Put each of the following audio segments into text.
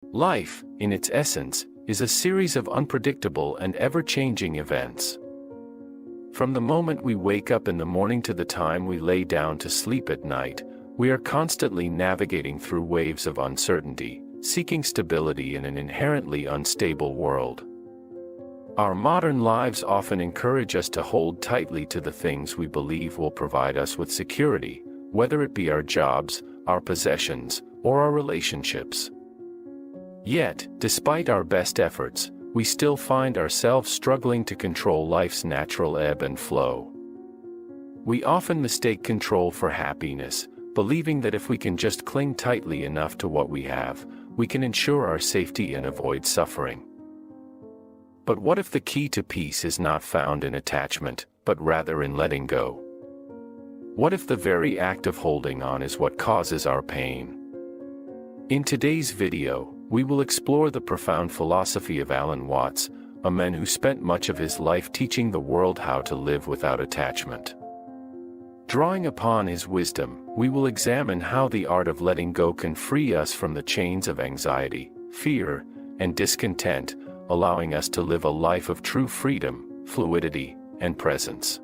Life, in its essence, is a series of unpredictable and ever-changing events. From the moment we wake up in the morning to the time we lay down to sleep at night, we are constantly navigating through waves of uncertainty, seeking stability in an inherently unstable world. Our modern lives often encourage us to hold tightly to the things we believe will provide us with security, whether it be our jobs, our possessions, or our relationships. Yet, despite our best efforts, we still find ourselves struggling to control life's natural ebb and flow. We often mistake control for happiness, believing that if we can just cling tightly enough to what we have, we can ensure our safety and avoid suffering. But what if the key to peace is not found in attachment, but rather in letting go? What if the very act of holding on is what causes our pain? In today's video, we will explore the profound philosophy of Alan Watts, a man who spent much of his life teaching the world how to live without attachment. Drawing upon his wisdom, we will examine how the art of letting go can free us from the chains of anxiety, fear, and discontent, allowing us to live a life of true freedom, fluidity, and presence.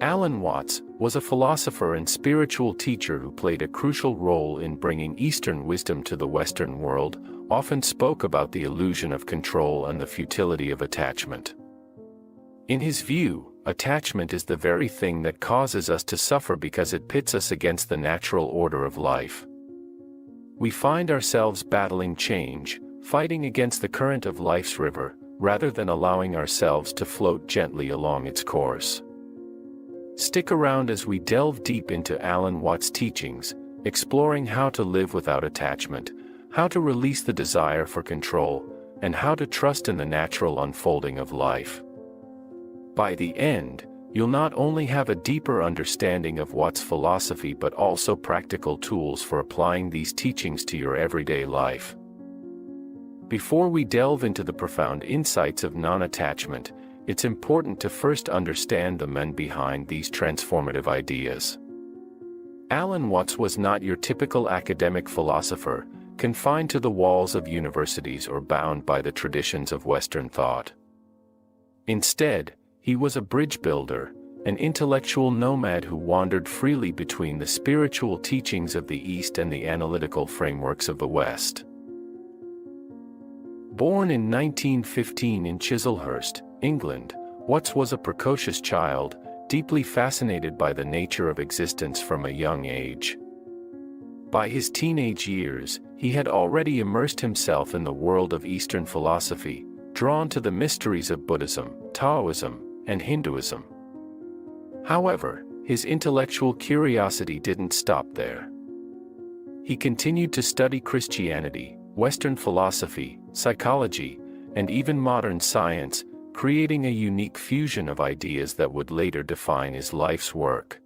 Alan Watts was a philosopher and spiritual teacher who played a crucial role in bringing Eastern wisdom to the Western world, often spoke about the illusion of control and the futility of attachment. In his view, attachment is the very thing that causes us to suffer because it pits us against the natural order of life. We find ourselves battling change, fighting against the current of life's river, rather than allowing ourselves to float gently along its course. Stick around as we delve deep into Alan Watts' teachings, exploring how to live without attachment, how to release the desire for control, and how to trust in the natural unfolding of life. By the end, you'll not only have a deeper understanding of Watts' philosophy but also practical tools for applying these teachings to your everyday life. Before we delve into the profound insights of non-attachment, it's important to first understand the men behind these transformative ideas. Alan Watts was not your typical academic philosopher, confined to the walls of universities or bound by the traditions of Western thought. Instead, he was a bridge builder, an intellectual nomad who wandered freely between the spiritual teachings of the East and the analytical frameworks of the West. Born in 1915 in Chislehurst, England, Watts was a precocious child, deeply fascinated by the nature of existence from a young age. By his teenage years, he had already immersed himself in the world of Eastern philosophy, drawn to the mysteries of Buddhism, Taoism, and Hinduism. However, his intellectual curiosity didn't stop there. He continued to study Christianity, Western philosophy, psychology, and even modern science, creating a unique fusion of ideas that would later define his life's work.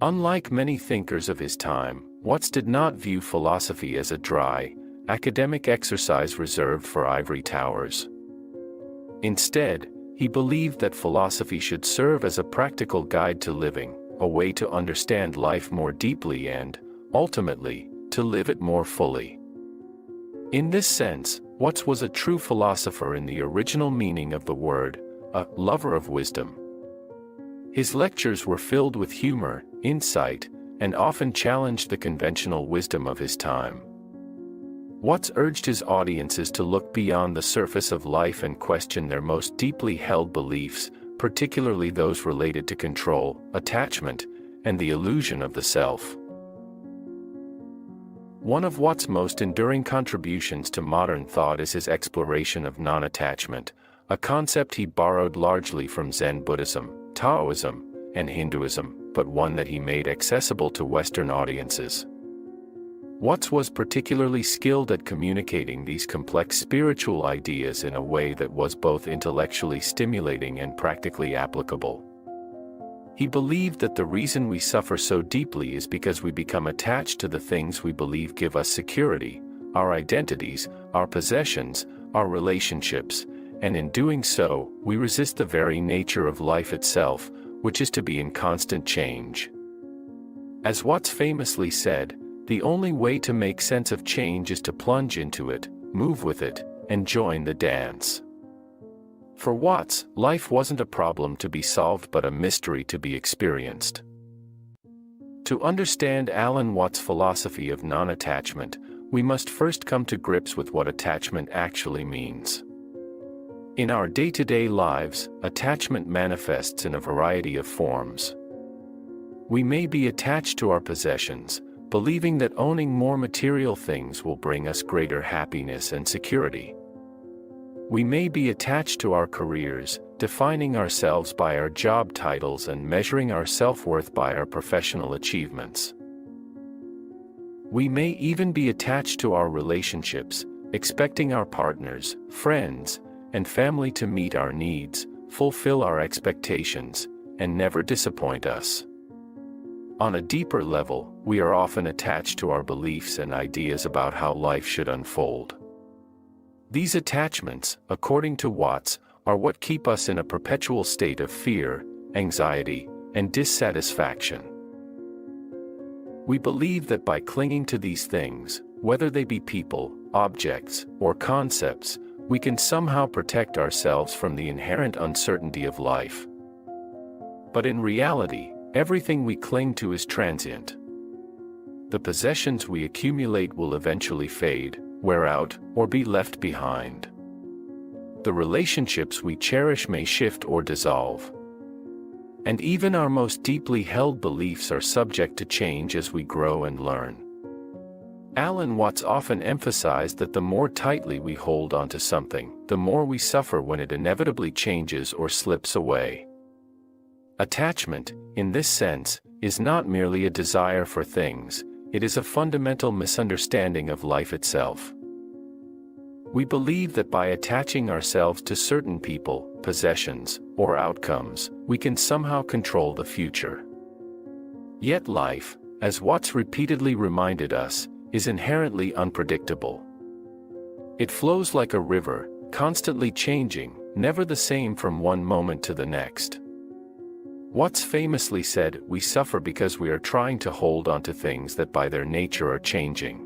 Unlike many thinkers of his time, Watts did not view philosophy as a dry, academic exercise reserved for ivory towers. Instead, he believed that philosophy should serve as a practical guide to living, a way to understand life more deeply and, ultimately, to live it more fully. In this sense, Watts was a true philosopher in the original meaning of the word, a lover of wisdom. His lectures were filled with humor, insight, and often challenged the conventional wisdom of his time. Watts urged his audiences to look beyond the surface of life and question their most deeply held beliefs, particularly those related to control, attachment, and the illusion of the self. One of Watts' most enduring contributions to modern thought is his exploration of non-attachment, a concept he borrowed largely from Zen Buddhism, Taoism, and Hinduism, but one that he made accessible to Western audiences. Watts was particularly skilled at communicating these complex spiritual ideas in a way that was both intellectually stimulating and practically applicable. He believed that the reason we suffer so deeply is because we become attached to the things we believe give us security, our identities, our possessions, our relationships, and in doing so, we resist the very nature of life itself, which is to be in constant change. As Watts famously said, The only way to make sense of change is to plunge into it, move with it, and join the dance. For Watts, life wasn't a problem to be solved but a mystery to be experienced. To understand Alan Watts' philosophy of non-attachment, we must first come to grips with what attachment actually means. In our day-to-day lives, attachment manifests in a variety of forms. We may be attached to our possessions, believing that owning more material things will bring us greater happiness and security. We may be attached to our careers, defining ourselves by our job titles and measuring our self-worth by our professional achievements. We may even be attached to our relationships, expecting our partners, friends, and family to meet our needs, fulfill our expectations, and never disappoint us. On a deeper level, we are often attached to our beliefs and ideas about how life should unfold. These attachments, according to Watts, are what keep us in a perpetual state of fear, anxiety, and dissatisfaction. We believe that by clinging to these things, whether they be people, objects, or concepts, we can somehow protect ourselves from the inherent uncertainty of life. But in reality, everything we cling to is transient. The possessions we accumulate will eventually fade, wear out, or be left behind. The relationships we cherish may shift or dissolve. And even our most deeply held beliefs are subject to change as we grow and learn. Alan Watts often emphasized that the more tightly we hold onto something, the more we suffer when it inevitably changes or slips away. Attachment, in this sense, is not merely a desire for things, it is a fundamental misunderstanding of life itself. We believe that by attaching ourselves to certain people, possessions, or outcomes, we can somehow control the future. Yet life, as Watts repeatedly reminded us, is inherently unpredictable. It flows like a river, constantly changing, never the same from one moment to the next. Watts famously said, "We suffer because we are trying to hold on to things that by their nature are changing."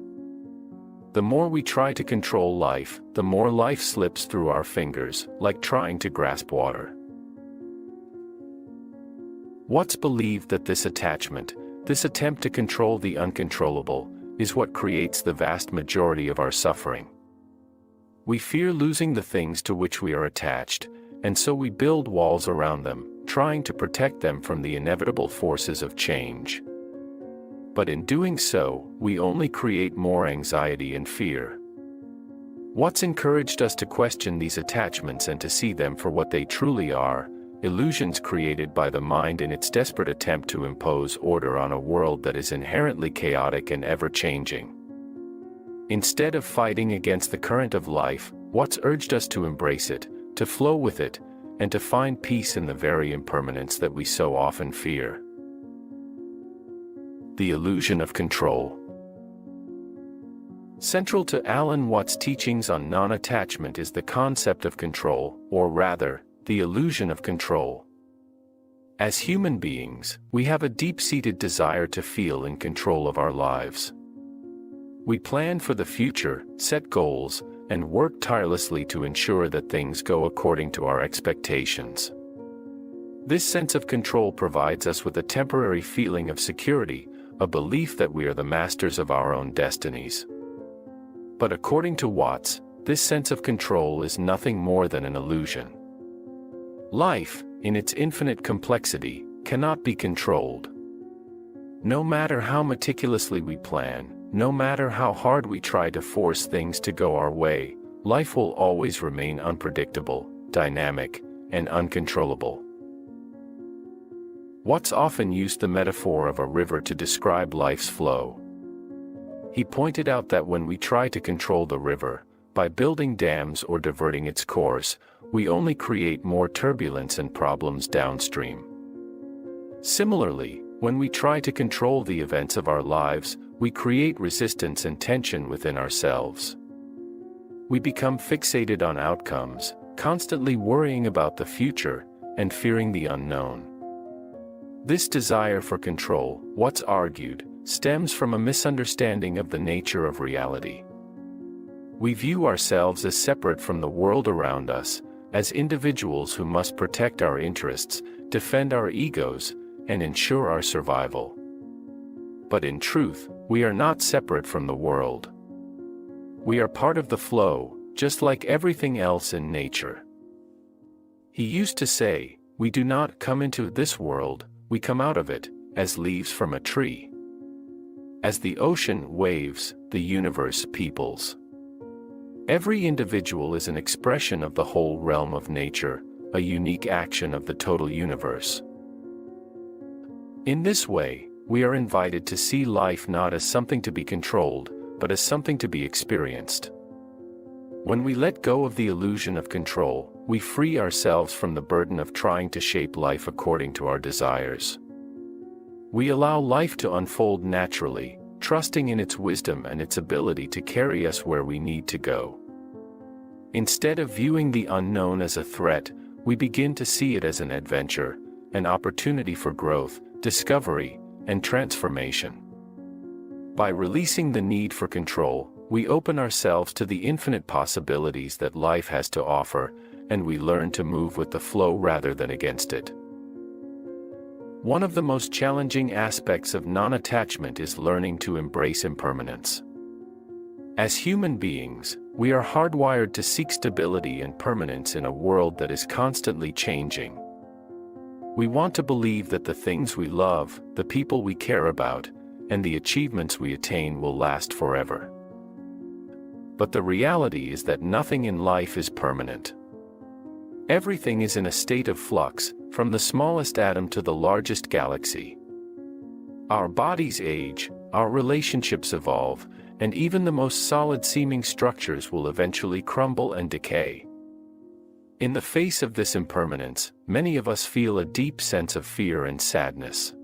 The more we try to control life, the more life slips through our fingers, like trying to grasp water. Watts believed that this attachment, this attempt to control the uncontrollable, is what creates the vast majority of our suffering. We fear losing the things to which we are attached, and so we build walls around them, trying to protect them from the inevitable forces of change. But in doing so, we only create more anxiety and fear. Watts encouraged us to question these attachments and to see them for what they truly are, illusions created by the mind in its desperate attempt to impose order on a world that is inherently chaotic and ever-changing. Instead of fighting against the current of life, Watts urged us to embrace it, to flow with it, and to find peace in the very impermanence that we so often fear. The illusion of control. Central to Alan Watts' teachings on non-attachment is the concept of control, or rather, the illusion of control. As human beings, we have a deep-seated desire to feel in control of our lives. We plan for the future, set goals, and work tirelessly to ensure that things go according to our expectations. This sense of control provides us with a temporary feeling of security, a belief that we are the masters of our own destinies. But according to Watts, this sense of control is nothing more than an illusion. Life, in its infinite complexity, cannot be controlled. No matter how meticulously we plan, no matter how hard we try to force things to go our way, life will always remain unpredictable, dynamic, and uncontrollable. Watts often used the metaphor of a river to describe life's flow. He pointed out that when we try to control the river, by building dams or diverting its course, we only create more turbulence and problems downstream. Similarly, when we try to control the events of our lives, we create resistance and tension within ourselves. We become fixated on outcomes, constantly worrying about the future, and fearing the unknown. This desire for control, Watts argued, stems from a misunderstanding of the nature of reality. We view ourselves as separate from the world around us, as individuals who must protect our interests, defend our egos, and ensure our survival. But in truth, we are not separate from the world. We are part of the flow, just like everything else in nature. He used to say, "We do not come into this world, we come out of it, as leaves from a tree." As the ocean waves, the universe peoples. Every individual is an expression of the whole realm of nature, a unique action of the total universe. In this way, we are invited to see life not as something to be controlled, but as something to be experienced. When we let go of the illusion of control, we free ourselves from the burden of trying to shape life according to our desires. We allow life to unfold naturally, trusting in its wisdom and its ability to carry us where we need to go. Instead of viewing the unknown as a threat, we begin to see it as an adventure, an opportunity for growth, discovery, and transformation. By releasing the need for control, we open ourselves to the infinite possibilities that life has to offer, and we learn to move with the flow rather than against it. One of the most challenging aspects of non-attachment is learning to embrace impermanence. As human beings, we are hardwired to seek stability and permanence in a world that is constantly changing. We want to believe that the things we love, the people we care about, and the achievements we attain will last forever. But the reality is that nothing in life is permanent. Everything is in a state of flux, from the smallest atom to the largest galaxy. Our bodies age, our relationships evolve, and even the most solid-seeming structures will eventually crumble and decay. In the face of this impermanence, many of us feel a deep sense of fear and sadness.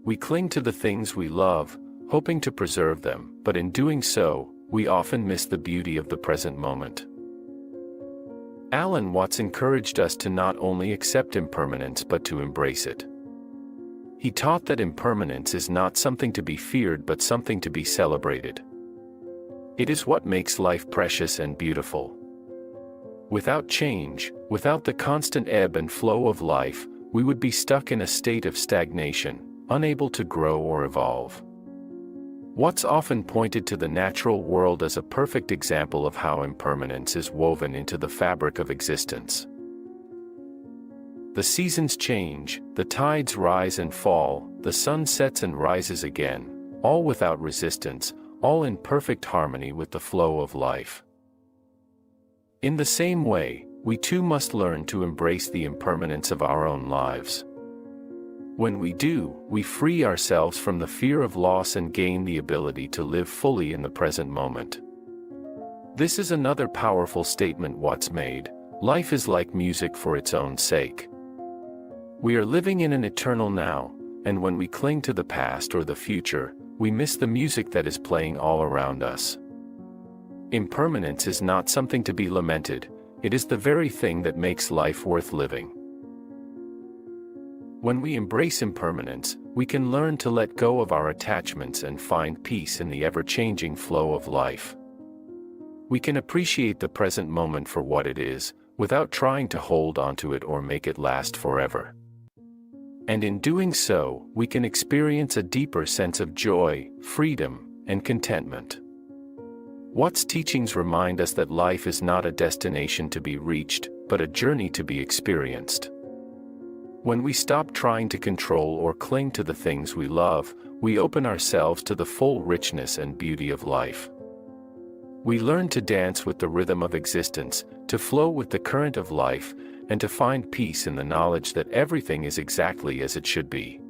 We cling to the things we love, hoping to preserve them, but in doing so, we often miss the beauty of the present moment. Alan Watts encouraged us to not only accept impermanence but to embrace it. He taught that impermanence is not something to be feared but something to be celebrated. It is what makes life precious and beautiful. Without change, without the constant ebb and flow of life, we would be stuck in a state of stagnation, unable to grow or evolve. Watts often pointed to the natural world as a perfect example of how impermanence is woven into the fabric of existence. The seasons change, the tides rise and fall, the sun sets and rises again, all without resistance, all in perfect harmony with the flow of life. In the same way, we too must learn to embrace the impermanence of our own lives. When we do, we free ourselves from the fear of loss and gain the ability to live fully in the present moment. This is another powerful statement Watts made: life is like music for its own sake. We are living in an eternal now, and when we cling to the past or the future, we miss the music that is playing all around us. Impermanence is not something to be lamented, it is the very thing that makes life worth living. When we embrace impermanence, we can learn to let go of our attachments and find peace in the ever-changing flow of life. We can appreciate the present moment for what it is, without trying to hold onto it or make it last forever. And in doing so, we can experience a deeper sense of joy, freedom, and contentment. Watts' teachings remind us that life is not a destination to be reached, but a journey to be experienced. When we stop trying to control or cling to the things we love, we open ourselves to the full richness and beauty of life. We learn to dance with the rhythm of existence, to flow with the current of life, and to find peace in the knowledge that everything is exactly as it should be.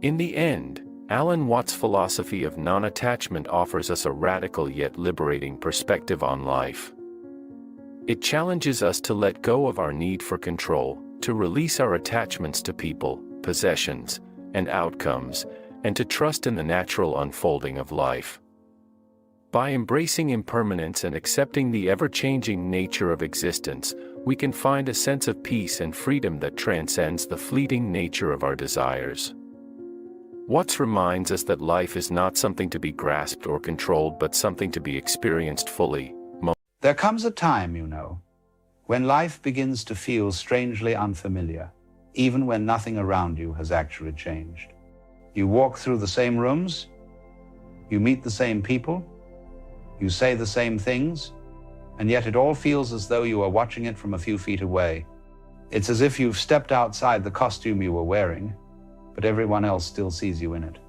In the end, Alan Watts' philosophy of non-attachment offers us a radical yet liberating perspective on life. It challenges us to let go of our need for control, to release our attachments to people, possessions, and outcomes, and to trust in the natural unfolding of life. By embracing impermanence and accepting the ever-changing nature of existence, we can find a sense of peace and freedom that transcends the fleeting nature of our desires. Watts reminds us that life is not something to be grasped or controlled, but something to be experienced fully. There comes a time, you know, when life begins to feel strangely unfamiliar, even when nothing around you has actually changed. You walk through the same rooms, you meet the same people, you say the same things, and yet it all feels as though you are watching it from a few feet away. It's as if you've stepped outside the costume you were wearing, but everyone else still sees you in it.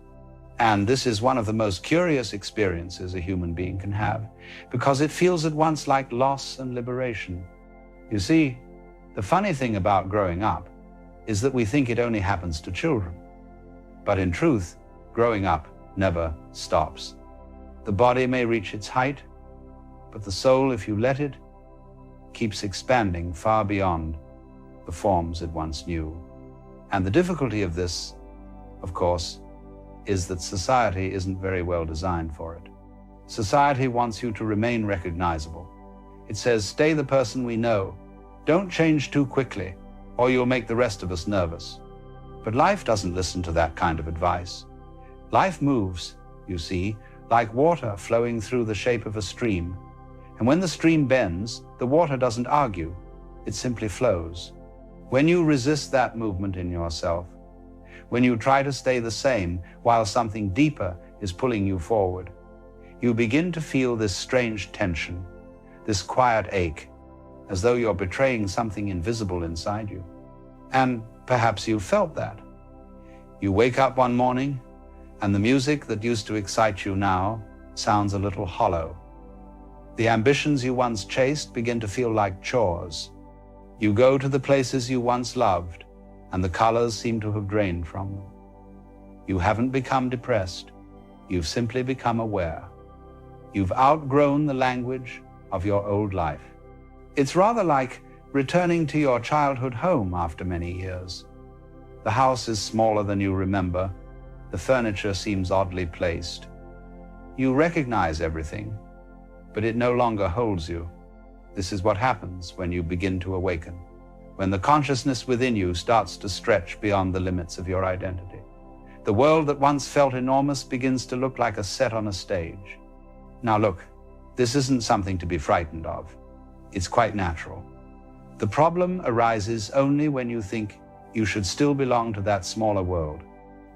And this is one of the most curious experiences a human being can have, because it feels at once like loss and liberation. You see, the funny thing about growing up is that we think it only happens to children. But in truth, growing up never stops. The body may reach its height, but the soul, if you let it, keeps expanding far beyond the forms it once knew. And the difficulty of this, of course, is that society isn't very well designed for it. Society wants you to remain recognizable. It says, stay the person we know. Don't change too quickly, or you'll make the rest of us nervous. But life doesn't listen to that kind of advice. Life moves, you see, like water flowing through the shape of a stream. And when the stream bends, the water doesn't argue, it simply flows. When you resist that movement in yourself, when you try to stay the same while something deeper is pulling you forward, you begin to feel this strange tension, this quiet ache, as though you're betraying something invisible inside you. And perhaps you felt that. You wake up one morning, and the music that used to excite you now sounds a little hollow. The ambitions you once chased begin to feel like chores. You go to the places you once loved, and the colors seem to have drained from them. You haven't become depressed. You've simply become aware. You've outgrown the language of your old life. It's rather like returning to your childhood home after many years. The house is smaller than you remember. The furniture seems oddly placed. You recognize everything, but it no longer holds you. This is what happens when you begin to awaken, when the consciousness within you starts to stretch beyond the limits of your identity. The world that once felt enormous begins to look like a set on a stage. Now look, this isn't something to be frightened of. It's quite natural. The problem arises only when you think you should still belong to that smaller world.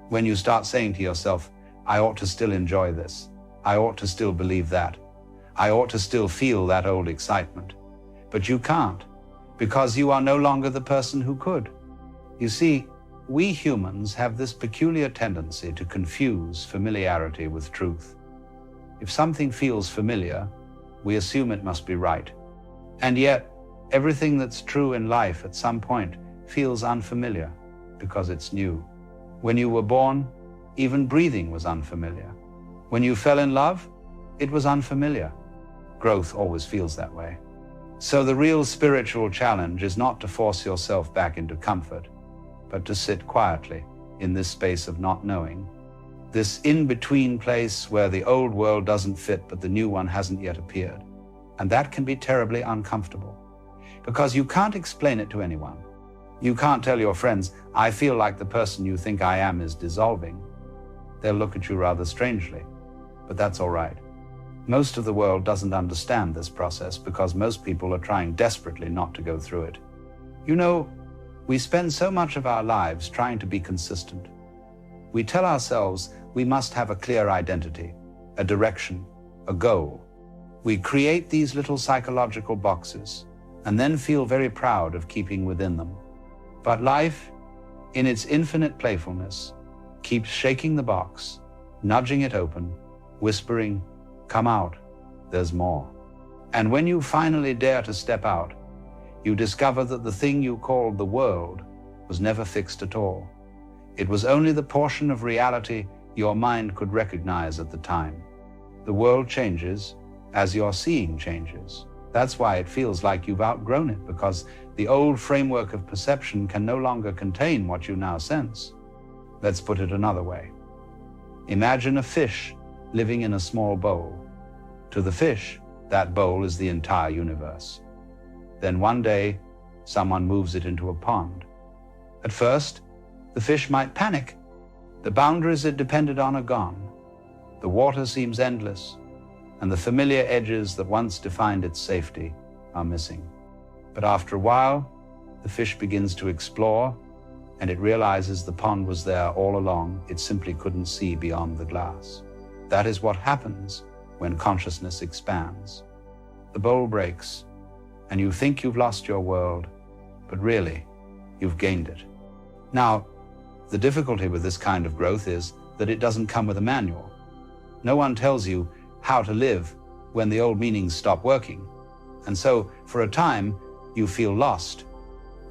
When you start saying to yourself, I ought to still enjoy this. I ought to still believe that. I ought to still feel that old excitement. But you can't, because you are no longer the person who could. You see, we humans have this peculiar tendency to confuse familiarity with truth. If something feels familiar, we assume it must be right. And yet, everything that's true in life at some point feels unfamiliar because it's new. When you were born, even breathing was unfamiliar. When you fell in love, it was unfamiliar. Growth always feels that way. So the real spiritual challenge is not to force yourself back into comfort, but to sit quietly in this space of not knowing, this in-between place where the old world doesn't fit but the new one hasn't yet appeared. And that can be terribly uncomfortable, because you can't explain it to anyone. You can't tell your friends, I feel like the person you think I am is dissolving. They'll look at you rather strangely, but that's all right. Most of the world doesn't understand this process because most people are trying desperately not to go through it. You know, we spend so much of our lives trying to be consistent. We tell ourselves we must have a clear identity, a direction, a goal. We create these little psychological boxes and then feel very proud of keeping within them. But life, in its infinite playfulness, keeps shaking the box, nudging it open, whispering, come out, there's more. And when you finally dare to step out, you discover that the thing you called the world was never fixed at all. It was only the portion of reality your mind could recognize at the time. The world changes as your seeing changes. That's why it feels like you've outgrown it, because the old framework of perception can no longer contain what you now sense. Let's put it another way. Imagine a fish living in a small bowl. To the fish, that bowl is the entire universe. Then one day, someone moves it into a pond. At first, the fish might panic. The boundaries it depended on are gone. The water seems endless, and the familiar edges that once defined its safety are missing. But after a while, the fish begins to explore, and it realizes the pond was there all along. It simply couldn't see beyond the glass. That is what happens when consciousness expands. The bowl breaks, and you think you've lost your world, but really, you've gained it. Now, the difficulty with this kind of growth is that it doesn't come with a manual. No one tells you how to live when the old meanings stop working. And so, for a time, you feel lost.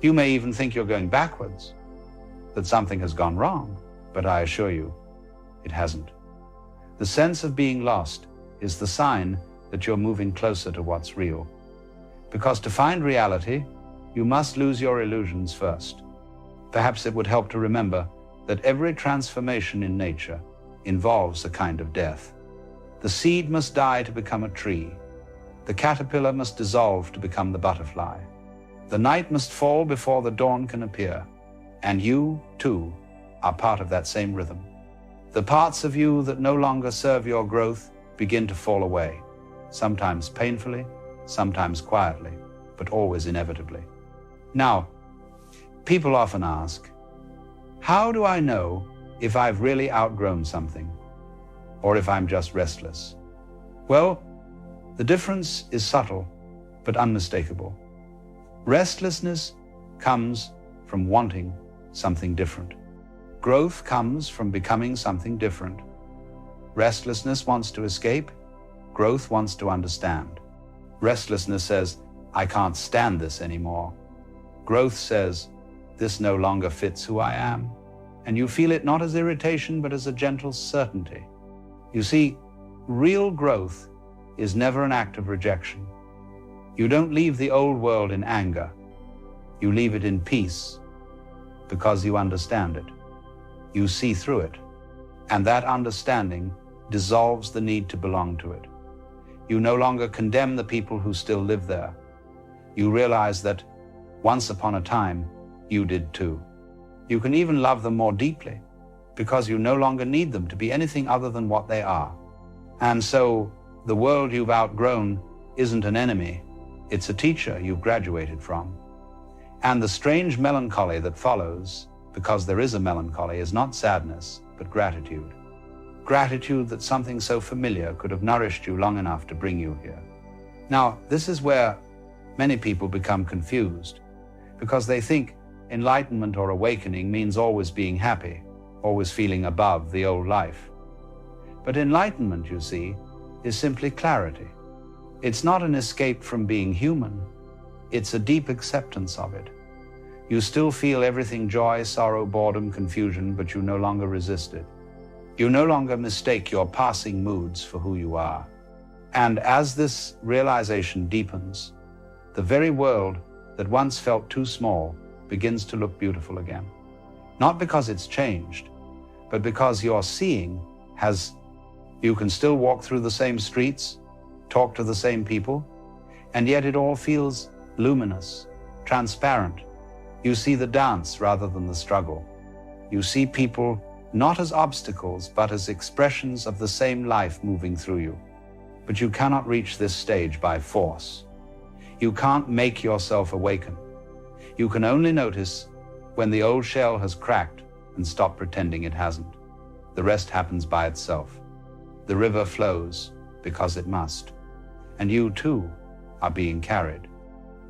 You may even think you're going backwards, that something has gone wrong, but I assure you, it hasn't. The sense of being lost is the sign that you're moving closer to what's real. Because to find reality, you must lose your illusions first. Perhaps it would help to remember that every transformation in nature involves a kind of death. The seed must die to become a tree. The caterpillar must dissolve to become the butterfly. The night must fall before the dawn can appear. And you, too, are part of that same rhythm. The parts of you that no longer serve your growth begin to fall away, sometimes painfully, sometimes quietly, but always inevitably. Now, people often ask, how do I know if I've really outgrown something, or if I'm just restless? Well, the difference is subtle, but unmistakable. Restlessness comes from wanting something different. Growth comes from becoming something different. Restlessness wants to escape. Growth wants to understand. Restlessness says, I can't stand this anymore. Growth says, this no longer fits who I am. And you feel it not as irritation, but as a gentle certainty. You see, real growth is never an act of rejection. You don't leave the old world in anger. You leave it in peace because you understand it. You see through it. And that understanding dissolves the need to belong to it. You no longer condemn the people who still live there. You realize that once upon a time, you did too. You can even love them more deeply because you no longer need them to be anything other than what they are. And so the world you've outgrown isn't an enemy, it's a teacher you've graduated from. And the strange melancholy that follows, because there is a melancholy, is not sadness, but gratitude. Gratitude that something so familiar could have nourished you long enough to bring you here. Now, this is where many people become confused, because they think enlightenment or awakening means always being happy, always feeling above the old life. But enlightenment, you see, is simply clarity. It's not an escape from being human. It's a deep acceptance of it. You still feel everything joy, sorrow, boredom, confusion, but you no longer resist it. You no longer mistake your passing moods for who you are. And as this realization deepens, the very world that once felt too small begins to look beautiful again. Not because it's changed, but because your seeing has. You can still walk through the same streets, talk to the same people, and yet it all feels luminous, transparent. You see the dance rather than the struggle. You see people not as obstacles, but as expressions of the same life moving through you. But you cannot reach this stage by force. You can't make yourself awaken. You can only notice when the old shell has cracked and stop pretending it hasn't. The rest happens by itself. The river flows because it must. And you too are being carried.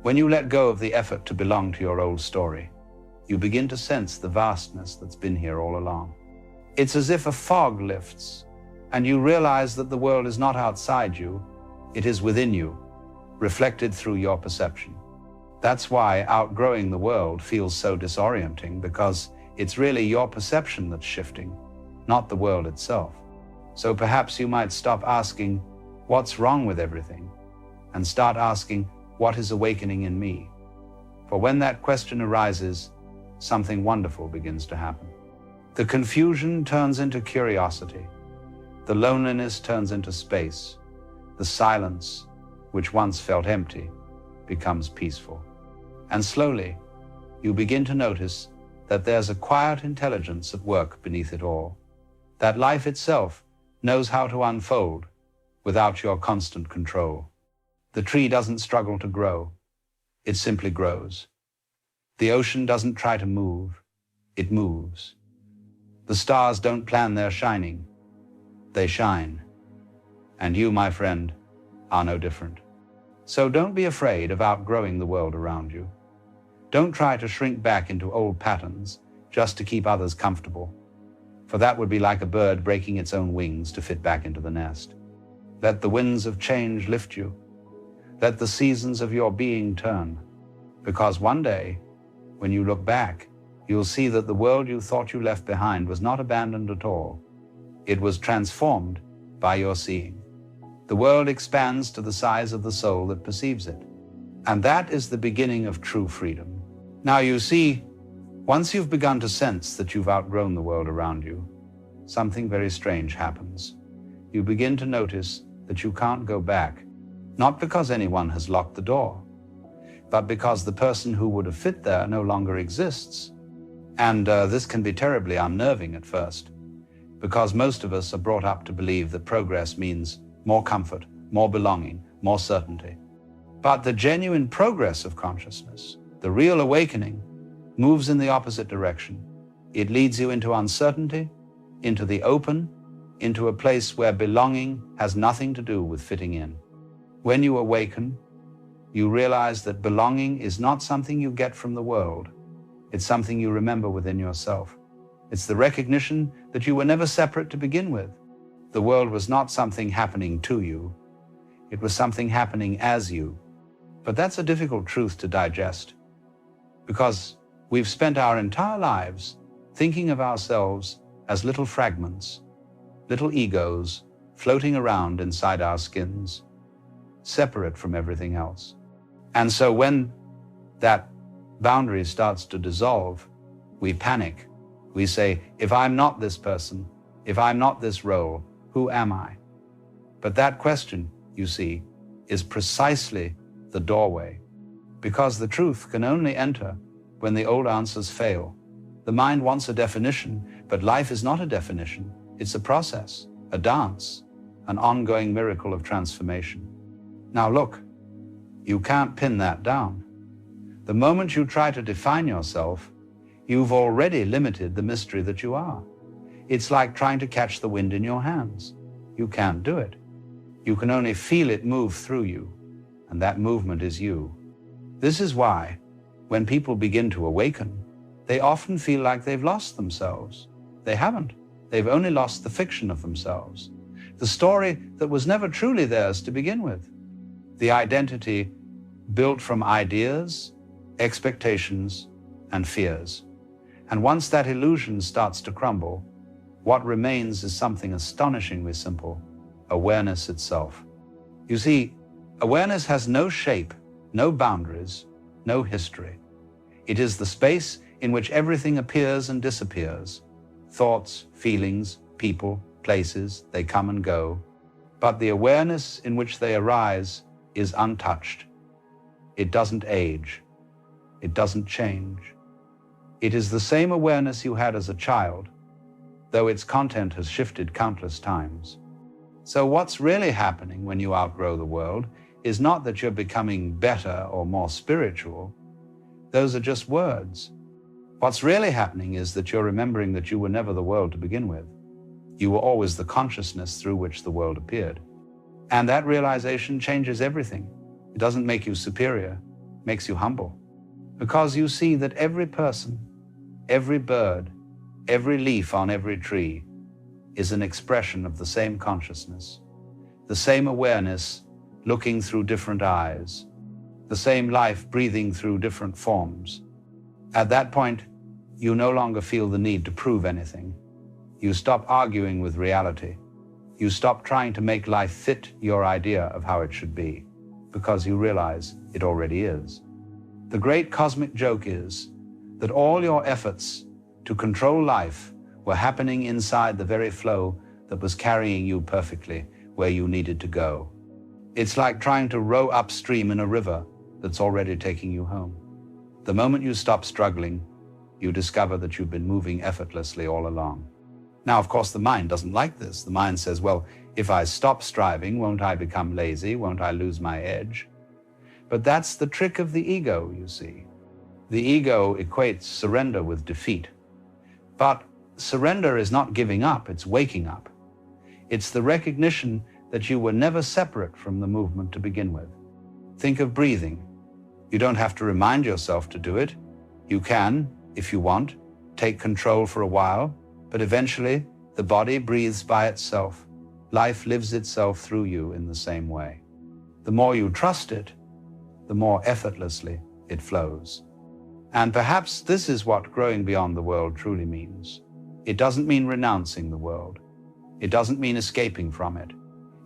When you let go of the effort to belong to your old story, you begin to sense the vastness that's been here all along. It's as if a fog lifts, and you realize that the world is not outside you, it is within you, reflected through your perception. That's why outgrowing the world feels so disorienting, because it's really your perception that's shifting, not the world itself. So perhaps you might stop asking, what's wrong with everything? And start asking, what is awakening in me? For when that question arises, something wonderful begins to happen. The confusion turns into curiosity. The loneliness turns into space. The silence, which once felt empty, becomes peaceful. And slowly, you begin to notice that there's a quiet intelligence at work beneath it all, that life itself knows how to unfold without your constant control. The tree doesn't struggle to grow, it simply grows. The ocean doesn't try to move, it moves. The stars don't plan their shining, they shine. And you, my friend, are no different. So don't be afraid of outgrowing the world around you. Don't try to shrink back into old patterns just to keep others comfortable, for that would be like a bird breaking its own wings to fit back into the nest. Let the winds of change lift you. Let the seasons of your being turn, because one day, when you look back, you'll see that the world you thought you left behind was not abandoned at all. It was transformed by your seeing. The world expands to the size of the soul that perceives it. And that is the beginning of true freedom. Now you see, once you've begun to sense that you've outgrown the world around you, something very strange happens. You begin to notice that you can't go back, not because anyone has locked the door, but because the person who would have fit there no longer exists. And this can be terribly unnerving at first, because most of us are brought up to believe that progress means more comfort, more belonging, more certainty. But the genuine progress of consciousness, the real awakening, moves in the opposite direction. It leads you into uncertainty, into the open, into a place where belonging has nothing to do with fitting in. When you awaken, you realize that belonging is not something you get from the world. It's something you remember within yourself. It's the recognition that you were never separate to begin with. The world was not something happening to you. It was something happening as you. But that's a difficult truth to digest, because we've spent our entire lives thinking of ourselves as little fragments, little egos floating around inside our skins, separate from everything else. And so when that boundary starts to dissolve, we panic. We say, if I'm not this person, if I'm not this role, who am I? But that question, you see, is precisely the doorway, because the truth can only enter when the old answers fail. The mind wants a definition, but life is not a definition. It's a process, a dance, an ongoing miracle of transformation. Now look, you can't pin that down. The moment you try to define yourself, you've already limited the mystery that you are. It's like trying to catch the wind in your hands. You can't do it. You can only feel it move through you, and that movement is you. This is why, when people begin to awaken, they often feel like they've lost themselves. They haven't. They've only lost the fiction of themselves, the story that was never truly theirs to begin with, the identity built from ideas, expectations, and fears. And once that illusion starts to crumble, what remains is something astonishingly simple: awareness itself. You see, awareness has no shape, no boundaries, no history. It is the space in which everything appears and disappears. Thoughts, feelings, people, places, they come and go. But the awareness in which they arise is untouched. It doesn't age. It doesn't change. It is the same awareness you had as a child, though its content has shifted countless times. So what's really happening when you outgrow the world is not that you're becoming better or more spiritual. Those are just words. What's really happening is that you're remembering that you were never the world to begin with. You were always the consciousness through which the world appeared. And that realization changes everything. It doesn't make you superior, it makes you humble. Because you see that every person, every bird, every leaf on every tree is an expression of the same consciousness, the same awareness looking through different eyes, the same life breathing through different forms. At that point, you no longer feel the need to prove anything. You stop arguing with reality. You stop trying to make life fit your idea of how it should be, because you realize it already is. The great cosmic joke is that all your efforts to control life were happening inside the very flow that was carrying you perfectly where you needed to go. It's like trying to row upstream in a river that's already taking you home. The moment you stop struggling, you discover that you've been moving effortlessly all along. Now, of course, the mind doesn't like this. The mind says, well, if I stop striving, won't I become lazy? Won't I lose my edge? But that's the trick of the ego, you see. The ego equates surrender with defeat. But surrender is not giving up, it's waking up. It's the recognition that you were never separate from the movement to begin with. Think of breathing. You don't have to remind yourself to do it. You can, if you want, take control for a while, but eventually the body breathes by itself. Life lives itself through you in the same way. The more you trust it, the more effortlessly it flows. And perhaps this is what growing beyond the world truly means. It doesn't mean renouncing the world. It doesn't mean escaping from it.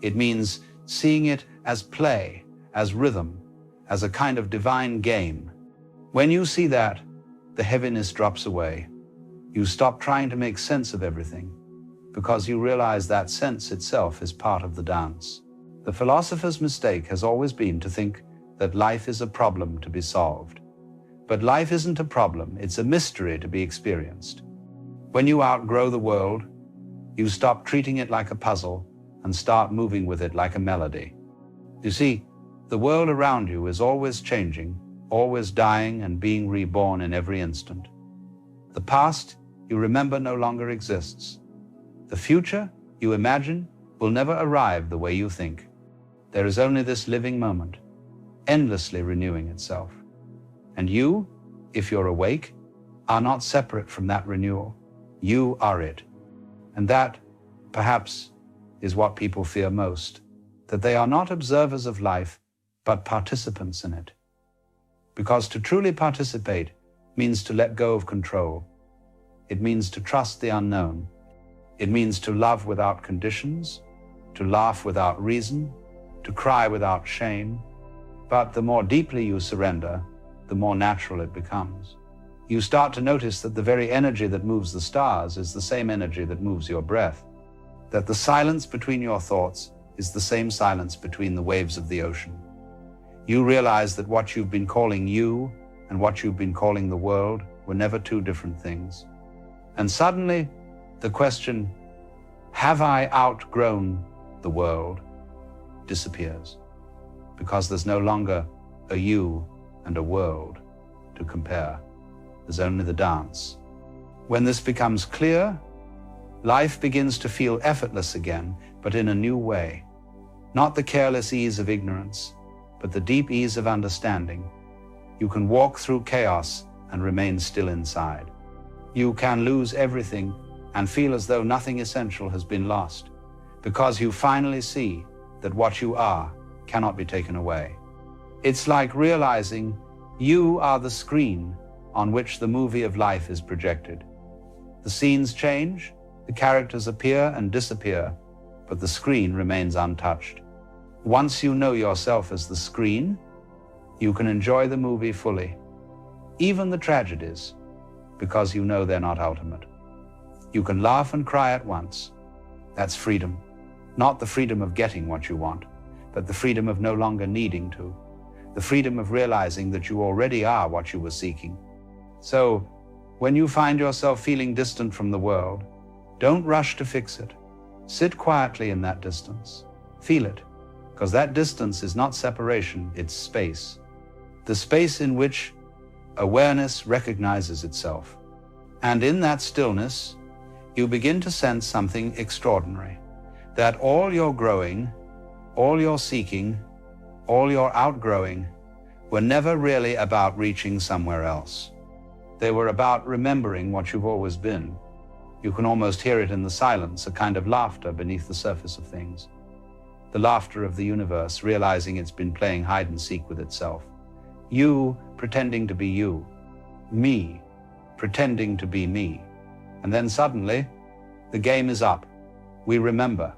It means seeing it as play, as rhythm, as a kind of divine game. When you see that, the heaviness drops away. You stop trying to make sense of everything, because you realize that sense itself is part of the dance. The philosopher's mistake has always been to think that life is a problem to be solved. But life isn't a problem, it's a mystery to be experienced. When you outgrow the world, you stop treating it like a puzzle and start moving with it like a melody. You see, the world around you is always changing, always dying and being reborn in every instant. The past, you remember, no longer exists. The future, you imagine, will never arrive the way you think. There is only this living moment, endlessly renewing itself. And you, if you're awake, are not separate from that renewal. You are it. And that, perhaps, is what people fear most, that they are not observers of life, but participants in it. Because to truly participate means to let go of control. It means to trust the unknown. It means to love without conditions, to laugh without reason, to cry without shame. But the more deeply you surrender, the more natural it becomes. You start to notice that the very energy that moves the stars is the same energy that moves your breath, that the silence between your thoughts is the same silence between the waves of the ocean. You realize that what you've been calling you and what you've been calling the world were never two different things. And suddenly, the question, have I outgrown the world, disappears, because there's no longer a you and a world to compare. There's only the dance. When this becomes clear, life begins to feel effortless again, but in a new way. Not the careless ease of ignorance, but the deep ease of understanding. You can walk through chaos and remain still inside. You can lose everything and feel as though nothing essential has been lost, because you finally see that what you are cannot be taken away. It's like realizing you are the screen on which the movie of life is projected. The scenes change, the characters appear and disappear, but the screen remains untouched. Once you know yourself as the screen, you can enjoy the movie fully, even the tragedies, because you know they're not ultimate. You can laugh and cry at once. That's freedom. Not the freedom of getting what you want, but the freedom of no longer needing to. The freedom of realizing that you already are what you were seeking. So, when you find yourself feeling distant from the world, don't rush to fix it. Sit quietly in that distance. Feel it, because that distance is not separation, it's space. The space in which awareness recognizes itself. And in that stillness, you begin to sense something extraordinary, that all your growing, all your seeking, all your outgrowing were never really about reaching somewhere else. They were about remembering what you've always been. You can almost hear it in the silence, a kind of laughter beneath the surface of things. The laughter of the universe, realizing it's been playing hide and seek with itself. You pretending to be you. Me pretending to be me. And then suddenly, the game is up. We remember.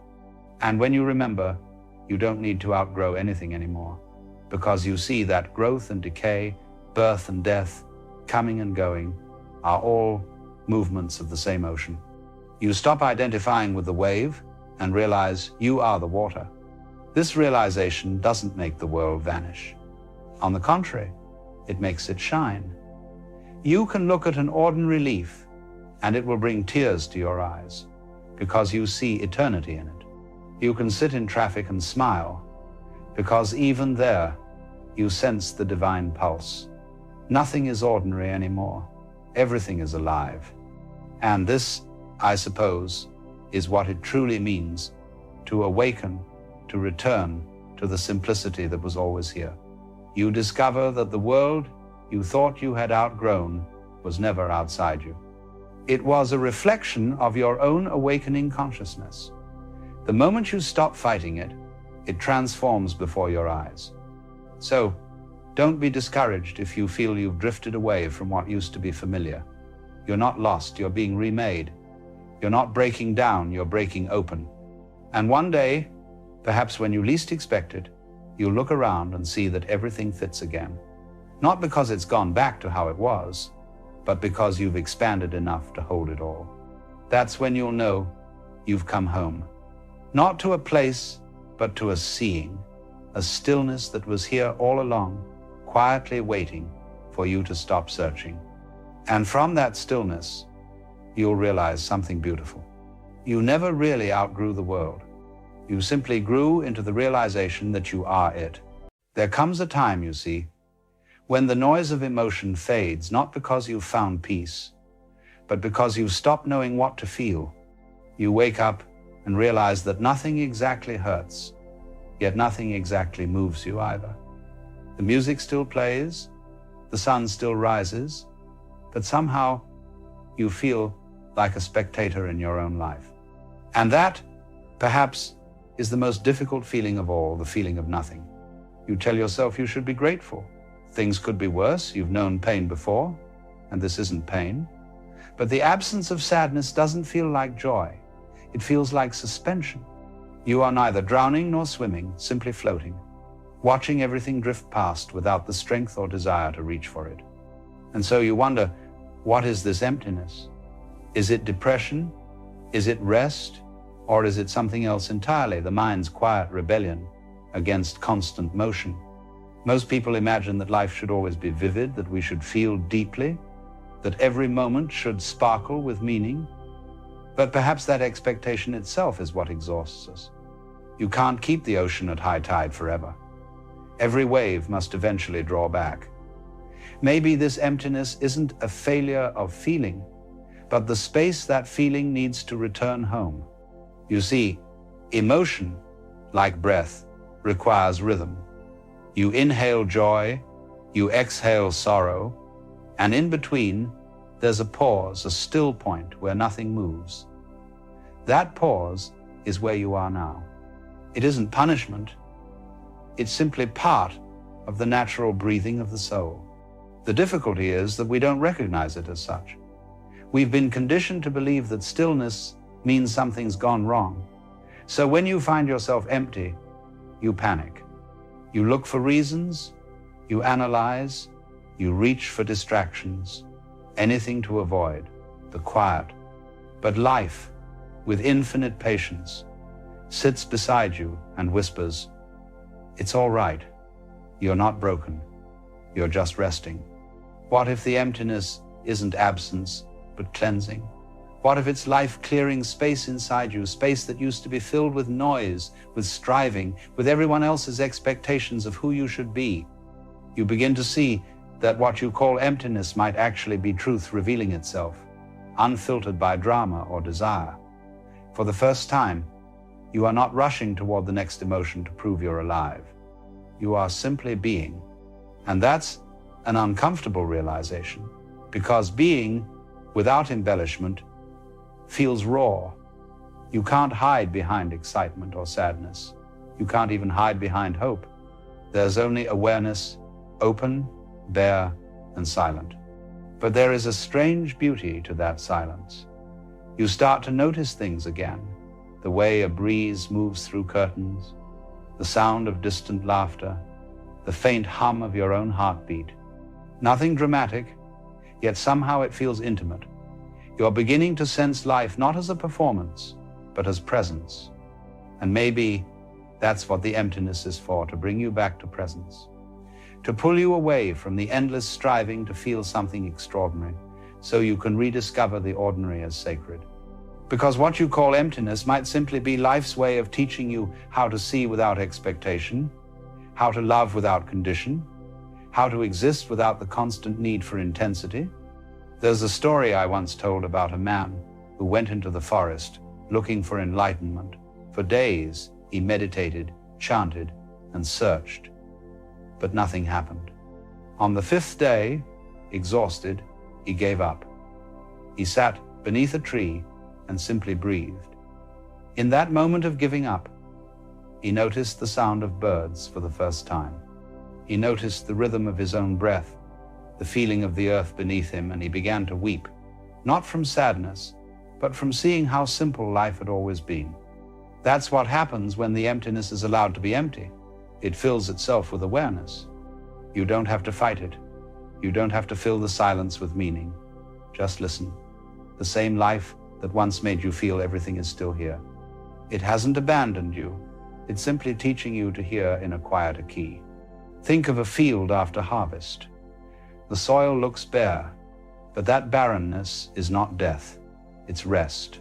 And when you remember, you don't need to outgrow anything anymore, because you see that growth and decay, birth and death, coming and going, are all movements of the same ocean. You stop identifying with the wave and realize you are the water. This realization doesn't make the world vanish. On the contrary, it makes it shine. You can look at an ordinary leaf and it will bring tears to your eyes because you see eternity in it. You can sit in traffic and smile because even there you sense the divine pulse. Nothing is ordinary anymore. Everything is alive. And this, I suppose, is what it truly means to awaken, to return to the simplicity that was always here. You discover that the world you thought you had outgrown was never outside you. It was a reflection of your own awakening consciousness. The moment you stop fighting it, it transforms before your eyes. So, don't be discouraged if you feel you've drifted away from what used to be familiar. You're not lost, you're being remade. You're not breaking down, you're breaking open. And one day, perhaps when you least expect it, you'll look around and see that everything fits again. Not because it's gone back to how it was, but because you've expanded enough to hold it all. That's when you'll know you've come home. Not to a place, but to a seeing, a stillness that was here all along, quietly waiting for you to stop searching. And from that stillness, you'll realize something beautiful. You never really outgrew the world. You simply grew into the realization that you are it. There comes a time, you see, when the noise of emotion fades, not because you've found peace, but because you've stopped knowing what to feel. You wake up and realize that nothing exactly hurts, yet nothing exactly moves you either. The music still plays, the sun still rises, but somehow you feel like a spectator in your own life. And that, perhaps, is the most difficult feeling of all, the feeling of nothing. You tell yourself you should be grateful. Things could be worse, you've known pain before, and this isn't pain. But the absence of sadness doesn't feel like joy. It feels like suspension. You are neither drowning nor swimming, simply floating, watching everything drift past without the strength or desire to reach for it. And so you wonder, what is this emptiness? Is it depression? Is it rest? Or is it something else entirely, the mind's quiet rebellion against constant motion? Most people imagine that life should always be vivid, that we should feel deeply, that every moment should sparkle with meaning. But perhaps that expectation itself is what exhausts us. You can't keep the ocean at high tide forever. Every wave must eventually draw back. Maybe this emptiness isn't a failure of feeling, but the space that feeling needs to return home. You see, emotion, like breath, requires rhythm. You inhale joy, you exhale sorrow, and in between, there's a pause, a still point where nothing moves. That pause is where you are now. It isn't punishment. It's simply part of the natural breathing of the soul. The difficulty is that we don't recognize it as such. We've been conditioned to believe that stillness means something's gone wrong. So when you find yourself empty, you panic. You look for reasons, you analyze, you reach for distractions, anything to avoid the quiet. But life, with infinite patience, sits beside you and whispers, "It's all right. You're not broken. You're just resting." What if the emptiness isn't absence, but cleansing? What if it's life-clearing space inside you, space that used to be filled with noise, with striving, with everyone else's expectations of who you should be? You begin to see that what you call emptiness might actually be truth revealing itself, unfiltered by drama or desire. For the first time, you are not rushing toward the next emotion to prove you're alive. You are simply being. And that's an uncomfortable realization, because being, without embellishment, feels raw. You can't hide behind excitement or sadness. You can't even hide behind hope. There's only awareness, open, bare, and silent. But there is a strange beauty to that silence. You start to notice things again, the way a breeze moves through curtains, the sound of distant laughter, the faint hum of your own heartbeat. Nothing dramatic, yet somehow it feels intimate. You're beginning to sense life not as a performance, but as presence. And maybe that's what the emptiness is for, to bring you back to presence. to pull you away from the endless striving to feel something extraordinary, so you can rediscover the ordinary as sacred. Because what you call emptiness might simply be life's way of teaching you how to see without expectation, how to love without condition, how to exist without the constant need for intensity. There's a story I once told about a man who went into the forest looking for enlightenment. For days, he meditated, chanted, and searched, but nothing happened. On the fifth day, exhausted, he gave up. He sat beneath a tree and simply breathed. In that moment of giving up, he noticed the sound of birds for the first time. He noticed the rhythm of his own breath, the feeling of the earth beneath him, and he began to weep, not from sadness, but from seeing how simple life had always been. That's what happens when the emptiness is allowed to be empty. It fills itself with awareness. You don't have to fight it. You don't have to fill the silence with meaning. Just listen. The same life that once made you feel everything is still here. It hasn't abandoned you. It's simply teaching you to hear in a quieter key. Think of a field after harvest. The soil looks bare, but that barrenness is not death. It's rest.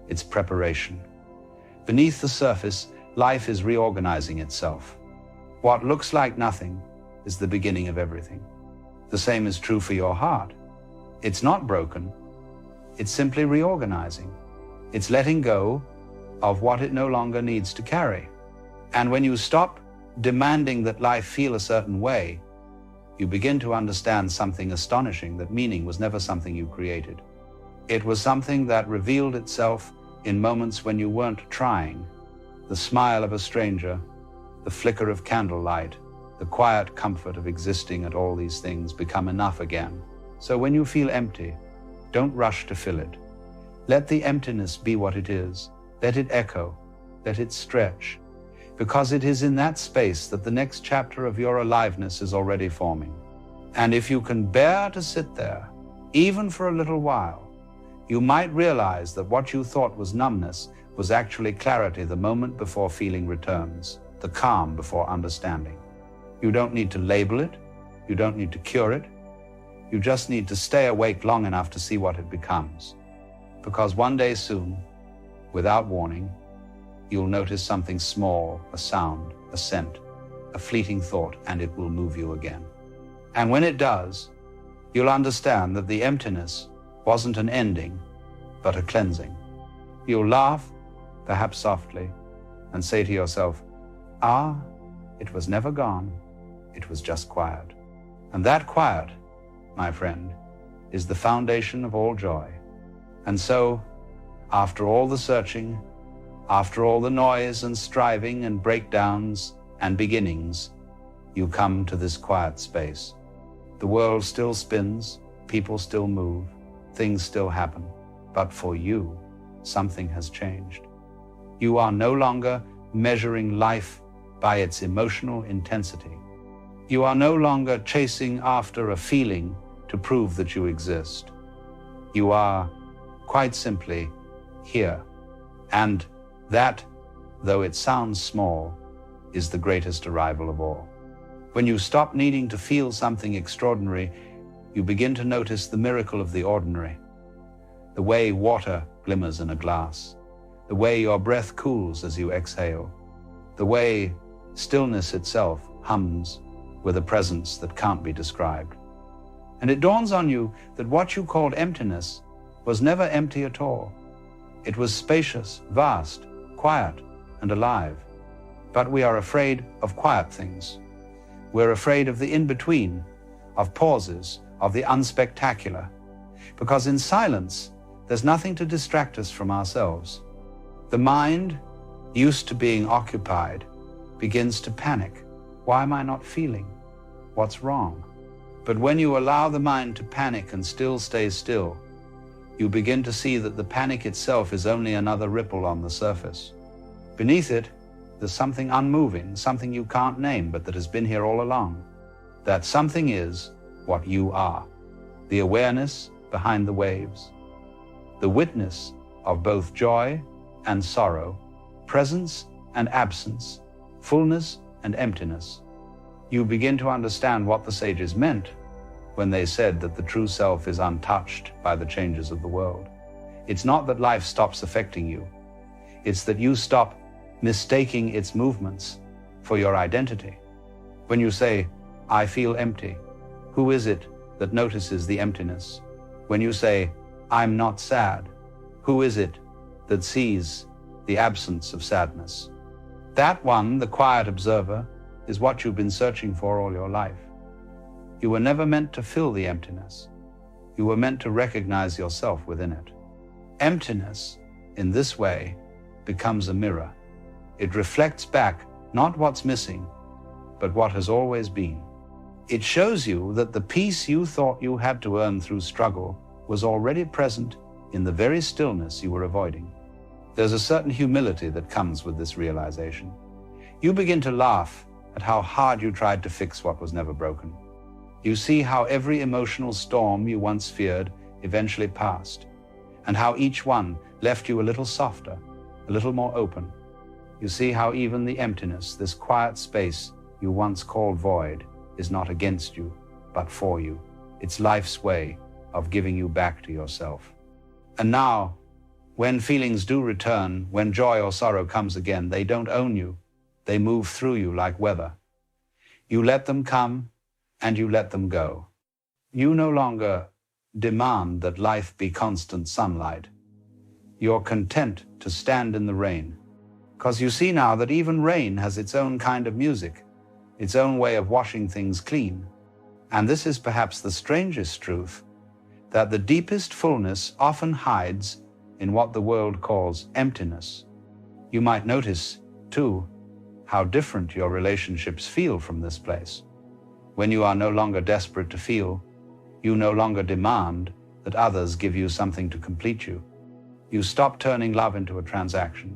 It's preparation. Beneath the surface, life is reorganizing itself. What looks like nothing is the beginning of everything. The same is true for your heart. It's not broken. It's simply reorganizing. It's letting go of what it no longer needs to carry. And when you stop demanding that life feel a certain way, you begin to understand something astonishing, that meaning was never something you created. It was something that revealed itself in moments when you weren't trying. The smile of a stranger, the flicker of candlelight, the quiet comfort of existing at all these things become enough again. So when you feel empty, don't rush to fill it. Let the emptiness be what it is. Let it echo. Let it stretch. Because it is in that space that the next chapter of your aliveness is already forming. And if you can bear to sit there, even for a little while, you might realize that what you thought was numbness was actually clarity the moment before feeling returns, the calm before understanding. You don't need to label it. You don't need to cure it. You just need to stay awake long enough to see what it becomes. Because one day soon, without warning, you'll notice something small, a sound, a scent, a fleeting thought, and it will move you again. And when it does, you'll understand that the emptiness wasn't an ending, but a cleansing. You'll laugh, perhaps softly, and say to yourself, it was never gone, it was just quiet. And that quiet, my friend, is the foundation of all joy. And so, after all the searching, after all the noise and striving and breakdowns and beginnings, you come to this quiet space. The world still spins, people still move, things still happen, but for you, something has changed. You are no longer measuring life by its emotional intensity. You are no longer chasing after a feeling to prove that you exist. You are, quite simply, here. And that, though it sounds small, is the greatest arrival of all. When you stop needing to feel something extraordinary, you begin to notice the miracle of the ordinary. The way water glimmers in a glass, the way your breath cools as you exhale, the way stillness itself hums with a presence that can't be described. And it dawns on you that what you called emptiness was never empty at all. It was spacious, vast, quiet, and alive. But we are afraid of quiet things. We're afraid of the in-between, of pauses, of the unspectacular. Because in silence, there's nothing to distract us from ourselves. The mind, used to being occupied, begins to panic. Why am I not feeling? What's wrong? But when you allow the mind to panic and still stay still, you begin to see that the panic itself is only another ripple on the surface. Beneath it, there's something unmoving, something you can't name, but that has been here all along. That something is what you are, the awareness behind the waves, the witness of both joy and sorrow, presence and absence, fullness and emptiness. You begin to understand what the sages meant when they said that the true self is untouched by the changes of the world. It's not that life stops affecting you. It's that you stop mistaking its movements for your identity. When you say, "I feel empty," who is it that notices the emptiness? When you say, "I'm not sad," who is it that sees the absence of sadness? That one, the quiet observer, is what you've been searching for all your life. You were never meant to fill the emptiness. You were meant to recognize yourself within it. Emptiness, in this way, becomes a mirror. It reflects back not what's missing, but what has always been. It shows you that the peace you thought you had to earn through struggle was already present in the very stillness you were avoiding. There's a certain humility that comes with this realization. You begin to laugh at how hard you tried to fix what was never broken. You see how every emotional storm you once feared eventually passed, and how each one left you a little softer, a little more open. You see how even the emptiness, this quiet space you once called void, is not against you, but for you. It's life's way of giving you back to yourself. And now, when feelings do return, when joy or sorrow comes again, they don't own you. They move through you like weather. You let them come and you let them go. You no longer demand that life be constant sunlight. You're content to stand in the rain, because you see now that even rain has its own kind of music, its own way of washing things clean. And this is perhaps the strangest truth, that the deepest fullness often hides in what the world calls emptiness. You might notice, too, how different your relationships feel from this place. When you are no longer desperate to feel, you no longer demand that others give you something to complete you. You stop turning love into a transaction.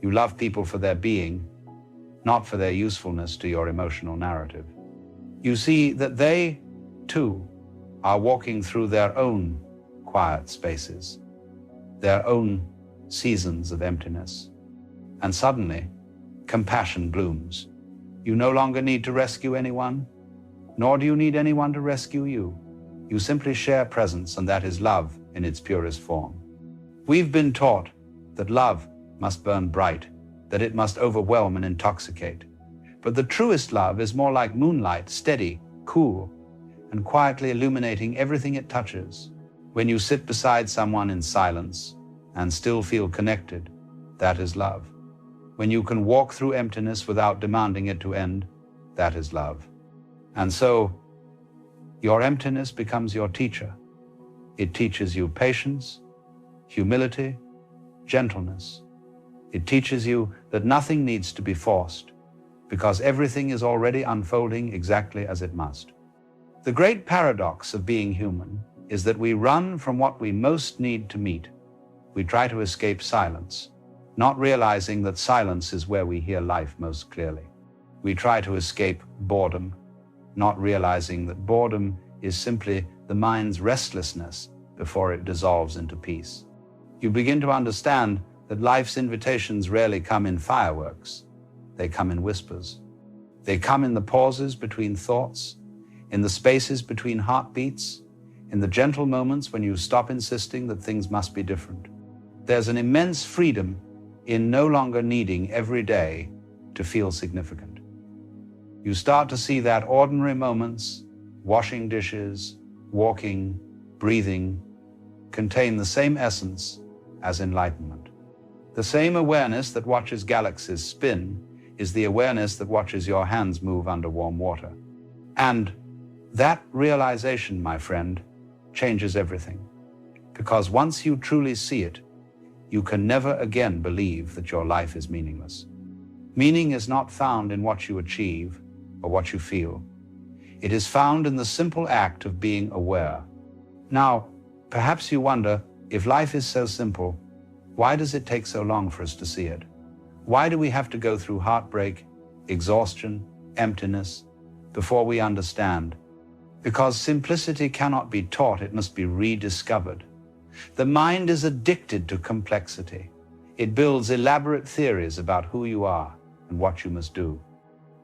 You love people for their being, not for their usefulness to your emotional narrative. You see that they, too, are walking through their own quiet spaces, their own seasons of emptiness. And suddenly, compassion blooms. You no longer need to rescue anyone, nor do you need anyone to rescue you. You simply share presence, and that is love in its purest form. We've been taught that love must burn bright, that it must overwhelm and intoxicate. But the truest love is more like moonlight, steady, cool, and quietly illuminating everything it touches. When you sit beside someone in silence and still feel connected, that is love. When you can walk through emptiness without demanding it to end, that is love. And so, your emptiness becomes your teacher. It teaches you patience, humility, gentleness. It teaches you that nothing needs to be forced, because everything is already unfolding exactly as it must. The great paradox of being human is that we run from what we most need to meet. We try to escape silence, not realizing that silence is where we hear life most clearly. We try to escape boredom, not realizing that boredom is simply the mind's restlessness before it dissolves into peace. You begin to understand that life's invitations rarely come in fireworks. They come in whispers. They come in the pauses between thoughts, in the spaces between heartbeats, in the gentle moments when you stop insisting that things must be different. There's an immense freedom in no longer needing every day to feel significant. You start to see that ordinary moments, washing dishes, walking, breathing, contain the same essence as enlightenment. The same awareness that watches galaxies spin is the awareness that watches your hands move under warm water. And that realization, my friend, changes everything. Because once you truly see it, you can never again believe that your life is meaningless. Meaning is not found in what you achieve or what you feel. It is found in the simple act of being aware. Now, perhaps you wonder, if life is so simple, why does it take so long for us to see it? Why do we have to go through heartbreak, exhaustion, emptiness, before we understand? Because simplicity cannot be taught, it must be rediscovered. The mind is addicted to complexity. It builds elaborate theories about who you are and what you must do.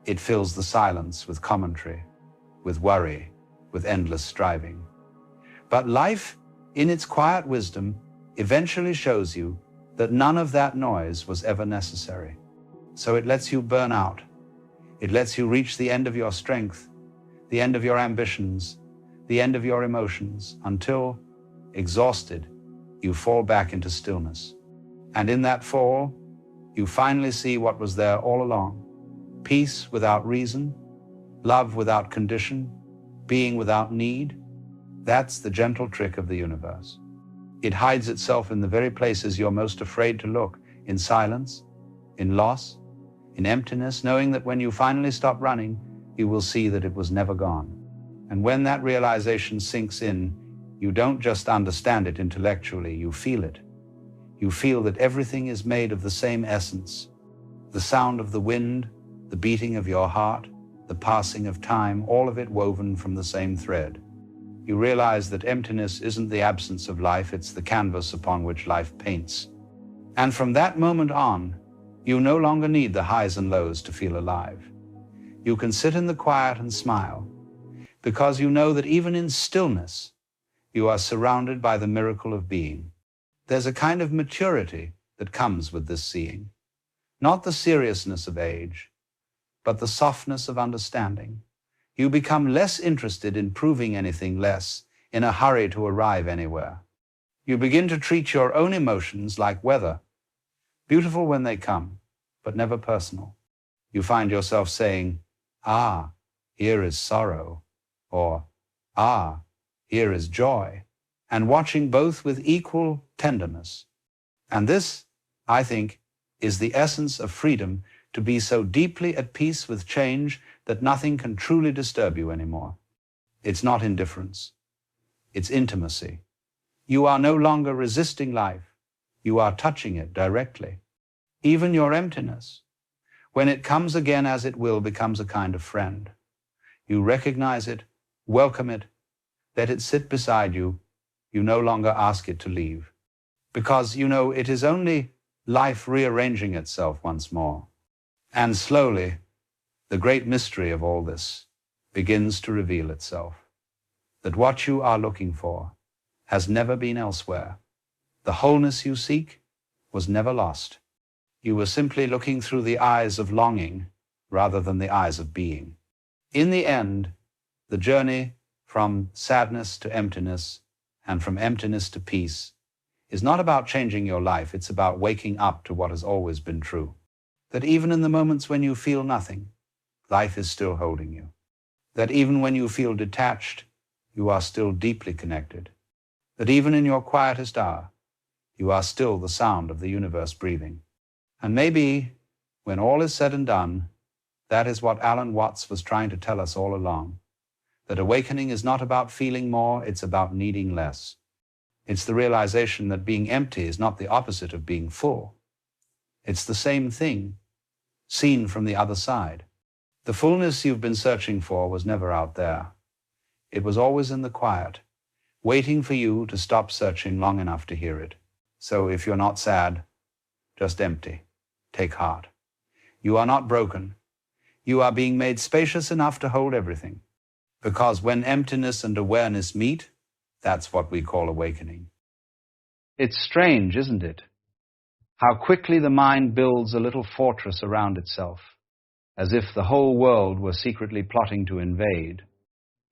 It fills the silence with commentary, with worry, with endless striving. But life, in its quiet wisdom, eventually shows you that none of that noise was ever necessary. So it lets you burn out. It lets you reach the end of your strength, the end of your ambitions, the end of your emotions, until, exhausted, you fall back into stillness. And in that fall, you finally see what was there all along: peace without reason, love without condition, being without need. That's the gentle trick of the universe. It hides itself in the very places you're most afraid to look, in silence, in loss, in emptiness, knowing that when you finally stop running, you will see that it was never gone. And when that realization sinks in, you don't just understand it intellectually, you feel it. You feel that everything is made of the same essence. The sound of the wind, the beating of your heart, the passing of time, all of it woven from the same thread. You realize that emptiness isn't the absence of life, it's the canvas upon which life paints. And from that moment on, you no longer need the highs and lows to feel alive. You can sit in the quiet and smile, because you know that even in stillness, you are surrounded by the miracle of being. There's a kind of maturity that comes with this seeing. Not the seriousness of age, but the softness of understanding. You become less interested in proving anything, less in a hurry to arrive anywhere. You begin to treat your own emotions like weather, beautiful when they come, but never personal. You find yourself saying, "Ah, here is sorrow," or "Ah, here is joy," and watching both with equal tenderness. And this, I think, is the essence of freedom, to be so deeply at peace with change that nothing can truly disturb you anymore. It's not indifference. It's intimacy. You are no longer resisting life. You are touching it directly. Even your emptiness, when it comes again as it will, becomes a kind of friend. You recognize it, welcome it, let it sit beside you. You no longer ask it to leave, because you know it is only life rearranging itself once more. And slowly, the great mystery of all this begins to reveal itself, that what you are looking for has never been elsewhere. The wholeness you seek was never lost. You were simply looking through the eyes of longing rather than the eyes of being. In the end, the journey from sadness to emptiness and from emptiness to peace is not about changing your life, it's about waking up to what has always been true. That even in the moments when you feel nothing, life is still holding you. That even when you feel detached, you are still deeply connected. That even in your quietest hour, you are still the sound of the universe breathing. And maybe, when all is said and done, that is what Alan Watts was trying to tell us all along. That awakening is not about feeling more, it's about needing less. It's the realization that being empty is not the opposite of being full. It's the same thing, seen from the other side. The fullness you've been searching for was never out there. It was always in the quiet, waiting for you to stop searching long enough to hear it. So if you're not sad, just empty, take heart. You are not broken. You are being made spacious enough to hold everything. Because when emptiness and awareness meet, that's what we call awakening. It's strange, isn't it? How quickly the mind builds a little fortress around itself, as if the whole world were secretly plotting to invade.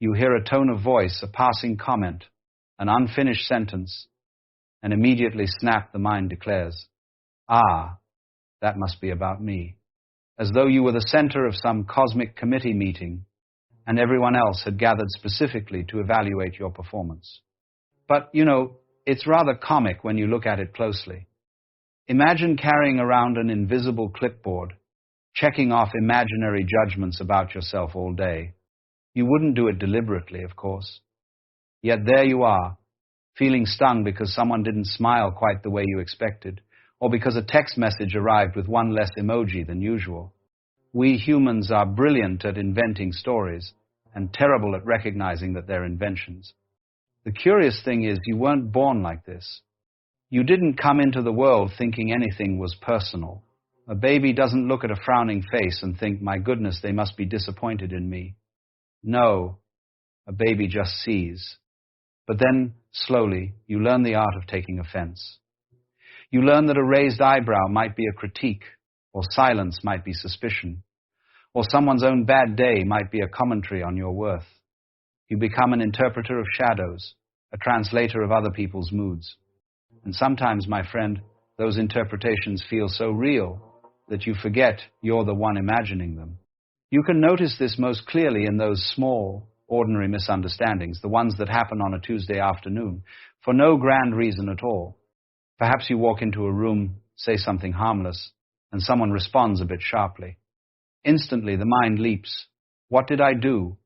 You hear a tone of voice, a passing comment, an unfinished sentence, and immediately snap, the mind declares, "Ah, that must be about me," as though you were the center of some cosmic committee meeting and everyone else had gathered specifically to evaluate your performance. But, it's rather comic when you look at it closely. Imagine carrying around an invisible clipboard, checking off imaginary judgments about yourself all day. You wouldn't do it deliberately, of course. Yet there you are, feeling stung because someone didn't smile quite the way you expected, or because a text message arrived with one less emoji than usual. We humans are brilliant at inventing stories and terrible at recognizing that they're inventions. The curious thing is, you weren't born like this. You didn't come into the world thinking anything was personal. A baby doesn't look at a frowning face and think, my goodness, they must be disappointed in me. No, a baby just sees. But then, slowly, you learn the art of taking offense. You learn that a raised eyebrow might be a critique, or silence might be suspicion, or someone's own bad day might be a commentary on your worth. You become an interpreter of shadows, a translator of other people's moods. And sometimes, my friend, those interpretations feel so real that you forget you're the one imagining them. You can notice this most clearly in those small, ordinary misunderstandings, the ones that happen on a Tuesday afternoon, for no grand reason at all. Perhaps you walk into a room, say something harmless, and someone responds a bit sharply. Instantly, the mind leaps. What did I do?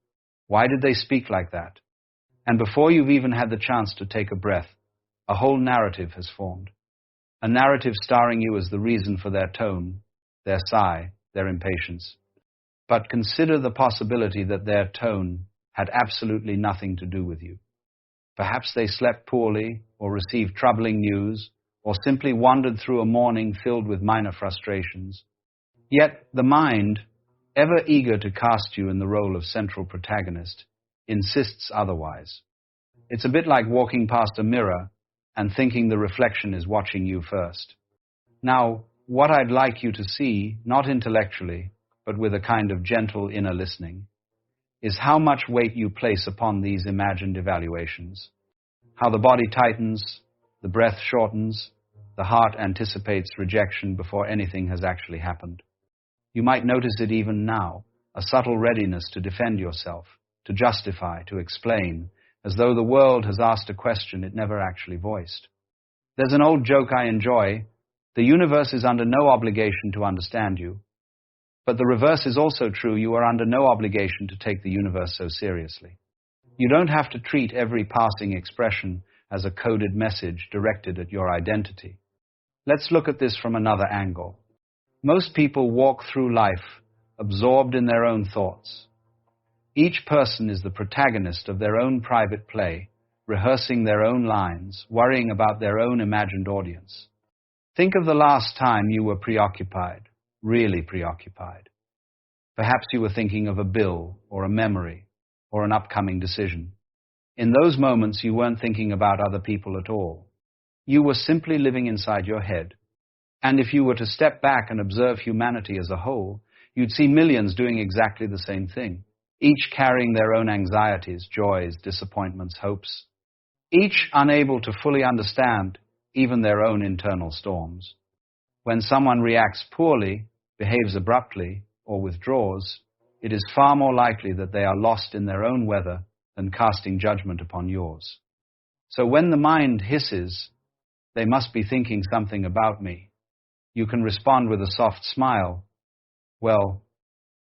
Why did they speak like that? And before you've even had the chance to take a breath, a whole narrative has formed. A narrative starring you as the reason for their tone, their sigh, their impatience. But consider the possibility that their tone had absolutely nothing to do with you. Perhaps they slept poorly, or received troubling news, or simply wandered through a morning filled with minor frustrations. Yet the mind, ever eager to cast you in the role of central protagonist, insists otherwise. It's a bit like walking past a mirror and thinking the reflection is watching you first. Now, what I'd like you to see, not intellectually, but with a kind of gentle inner listening, is how much weight you place upon these imagined evaluations. How the body tightens, the breath shortens, the heart anticipates rejection before anything has actually happened. You might notice it even now, a subtle readiness to defend yourself, to justify, to explain, as though the world has asked a question it never actually voiced. There's an old joke I enjoy: the universe is under no obligation to understand you. But the reverse is also true: you are under no obligation to take the universe so seriously. You don't have to treat every passing expression as a coded message directed at your identity. Let's look at this from another angle. Most people walk through life absorbed in their own thoughts. Each person is the protagonist of their own private play, rehearsing their own lines, worrying about their own imagined audience. Think of the last time you were preoccupied, really preoccupied. Perhaps you were thinking of a bill, or a memory, or an upcoming decision. In those moments, you weren't thinking about other people at all. You were simply living inside your head. And if you were to step back and observe humanity as a whole, you'd see millions doing exactly the same thing, each carrying their own anxieties, joys, disappointments, hopes, each unable to fully understand even their own internal storms. When someone reacts poorly, behaves abruptly, or withdraws, it is far more likely that they are lost in their own weather than casting judgment upon yours. So when the mind hisses, "They must be thinking something about me," you can respond with a soft smile, "Well,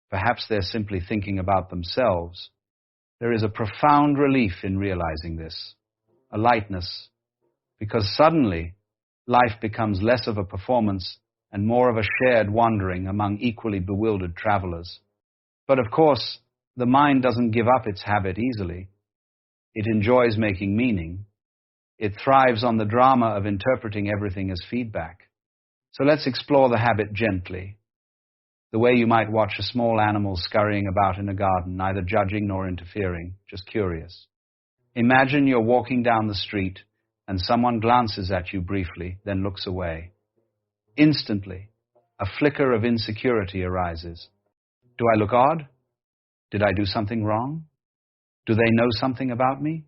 perhaps they're simply thinking about themselves." There is a profound relief in realizing this, a lightness, because suddenly life becomes less of a performance and more of a shared wandering among equally bewildered travelers. But of course, the mind doesn't give up its habit easily. It enjoys making meaning. It thrives on the drama of interpreting everything as feedback. So let's explore the habit gently, the way you might watch a small animal scurrying about in a garden, neither judging nor interfering, just curious. Imagine you're walking down the street and someone glances at you briefly, then looks away. Instantly, a flicker of insecurity arises. Do I look odd? Did I do something wrong? Do they know something about me?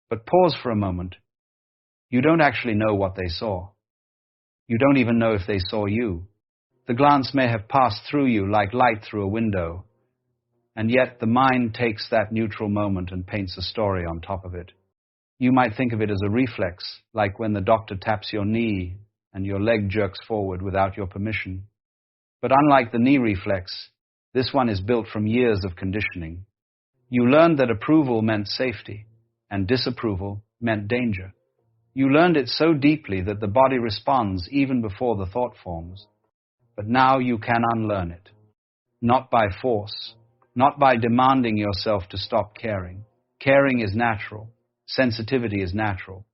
But pause for a moment. You don't actually know what they saw. You don't even know if they saw you. The glance may have passed through you like light through a window, and yet the mind takes that neutral moment and paints a story on top of it. You might think of it as a reflex, like when the doctor taps your knee and your leg jerks forward without your permission. But unlike the knee reflex, this one is built from years of conditioning. You learned that approval meant safety, and disapproval meant danger. You learned it so deeply that the body responds even before the thought forms. But now you can unlearn it. Not by force, not by demanding yourself to stop caring. Caring is natural. Sensitivity is natural.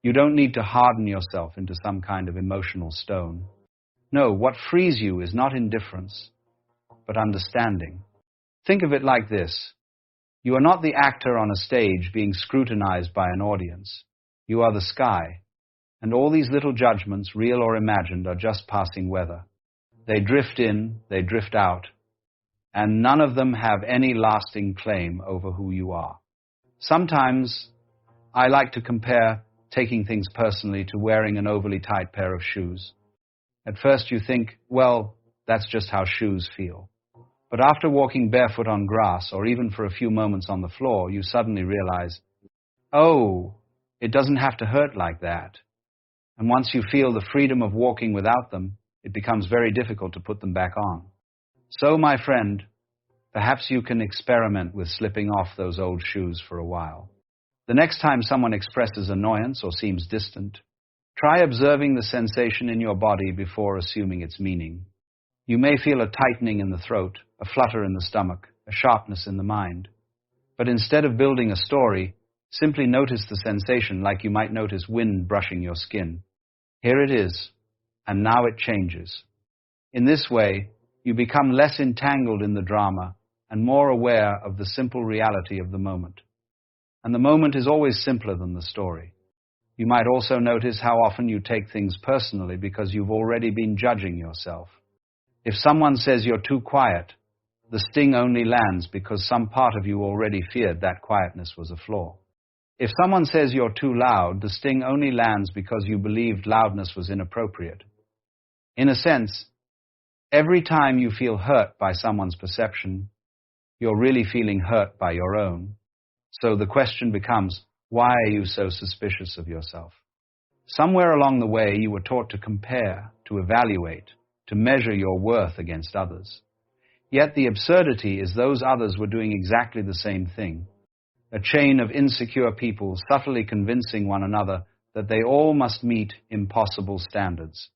You don't need to harden yourself into some kind of emotional stone. No, what frees you is not indifference, but understanding. Think of it like this. You are not the actor on a stage being scrutinized by an audience. You are the sky, and all these little judgments, real or imagined, are just passing weather. They drift in, they drift out, and none of them have any lasting claim over who you are. Sometimes I like to compare taking things personally to wearing an overly tight pair of shoes. At first you think, well, that's just how shoes feel. But after walking barefoot on grass, or even for a few moments on the floor, you suddenly realize, oh, it doesn't have to hurt like that. And once you feel the freedom of walking without them, it becomes very difficult to put them back on. So, my friend, perhaps you can experiment with slipping off those old shoes for a while. The next time someone expresses annoyance or seems distant, try observing the sensation in your body before assuming its meaning. You may feel a tightening in the throat, a flutter in the stomach, a sharpness in the mind. But instead of building a story, simply notice the sensation like you might notice wind brushing your skin. Here it is, and now it changes. In this way, you become less entangled in the drama and more aware of the simple reality of the moment. And the moment is always simpler than the story. You might also notice how often you take things personally because you've already been judging yourself. If someone says you're too quiet, the sting only lands because some part of you already feared that quietness was a flaw. If someone says you're too loud, the sting only lands because you believed loudness was inappropriate. In a sense, every time you feel hurt by someone's perception, you're really feeling hurt by your own. So the question becomes, why are you so suspicious of yourself? Somewhere along the way, you were taught to compare, to evaluate, to measure your worth against others. Yet the absurdity is those others were doing exactly the same thing. A chain of insecure people subtly convincing one another that they all must meet impossible standards.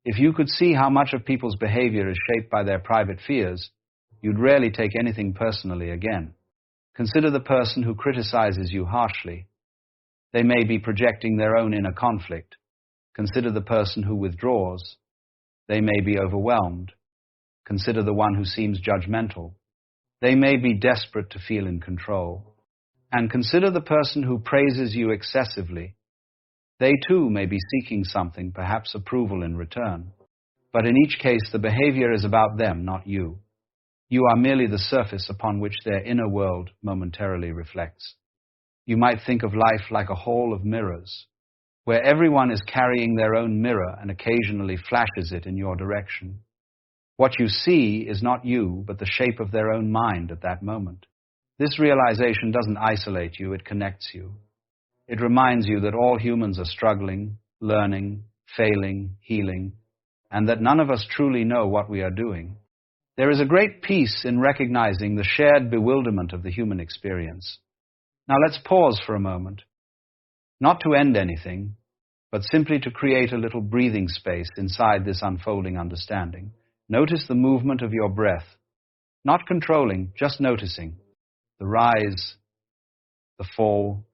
If you could see how much of people's behavior is shaped by their private fears, you'd rarely take anything personally again. Consider the person who criticizes you harshly. They may be projecting their own inner conflict. Consider the person who withdraws. They may be overwhelmed. Consider the one who seems judgmental. They may be desperate to feel in control. And consider the person who praises you excessively. They too may be seeking something, perhaps approval in return. But in each case, the behavior is about them, not you. You are merely the surface upon which their inner world momentarily reflects. You might think of life like a hall of mirrors, where everyone is carrying their own mirror and occasionally flashes it in your direction. What you see is not you, but the shape of their own mind at that moment. This realization doesn't isolate you, it connects you. It reminds you that all humans are struggling, learning, failing, healing, and that none of us truly know what we are doing. There is a great peace in recognizing the shared bewilderment of the human experience. Now let's pause for a moment, not to end anything, but simply to create a little breathing space inside this unfolding understanding. Notice the movement of your breath, not controlling, just noticing the rise, the fall,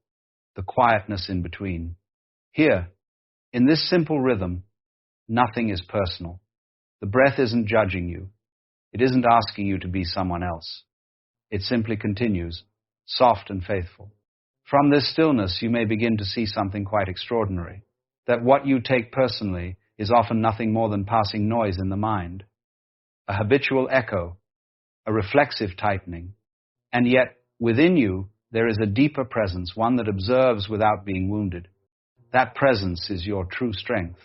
the quietness in between. Here, in this simple rhythm, nothing is personal. The breath isn't judging you. It isn't asking you to be someone else. It simply continues, soft and faithful. From this stillness, you may begin to see something quite extraordinary, that what you take personally is often nothing more than passing noise in the mind, a habitual echo, a reflexive tightening, and yet within you there is a deeper presence, one that observes without being wounded. That presence is your true strength.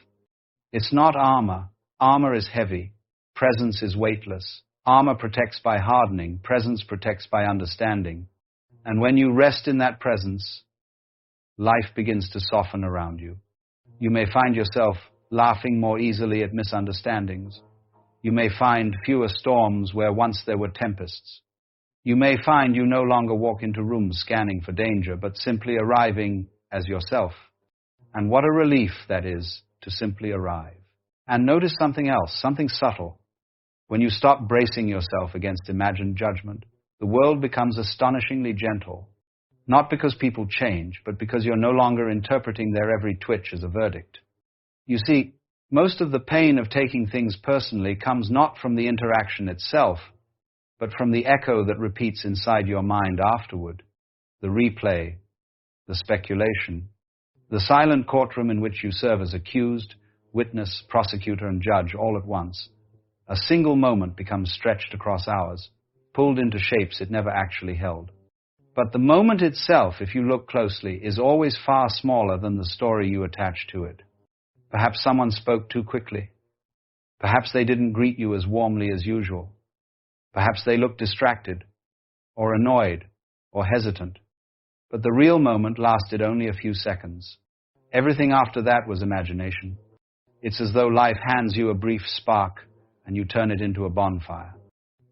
It's not armor. Armor is heavy. Presence is weightless. Armor protects by hardening. Presence protects by understanding. And when you rest in that presence, life begins to soften around you. You may find yourself laughing more easily at misunderstandings. You may find fewer storms where once there were tempests. You may find you no longer walk into rooms scanning for danger, but simply arriving as yourself. And what a relief that is to simply arrive. And notice something else, something subtle. When you stop bracing yourself against imagined judgment, the world becomes astonishingly gentle. Not because people change, but because you're no longer interpreting their every twitch as a verdict. You see, Most of the pain of taking things personally comes not from the interaction itself, but from the echo that repeats inside your mind afterward, the replay, the speculation, the silent courtroom in which you serve as accused, witness, prosecutor, and judge all at once. A single moment becomes stretched across hours, pulled into shapes it never actually held. But the moment itself, if you look closely, is always far smaller than the story you attach to it. Perhaps someone spoke too quickly. Perhaps they didn't greet you as warmly as usual. Perhaps they looked distracted, or annoyed, or hesitant. But the real moment lasted only a few seconds. Everything after that was imagination. It's as though life hands you a brief spark and you turn it into a bonfire.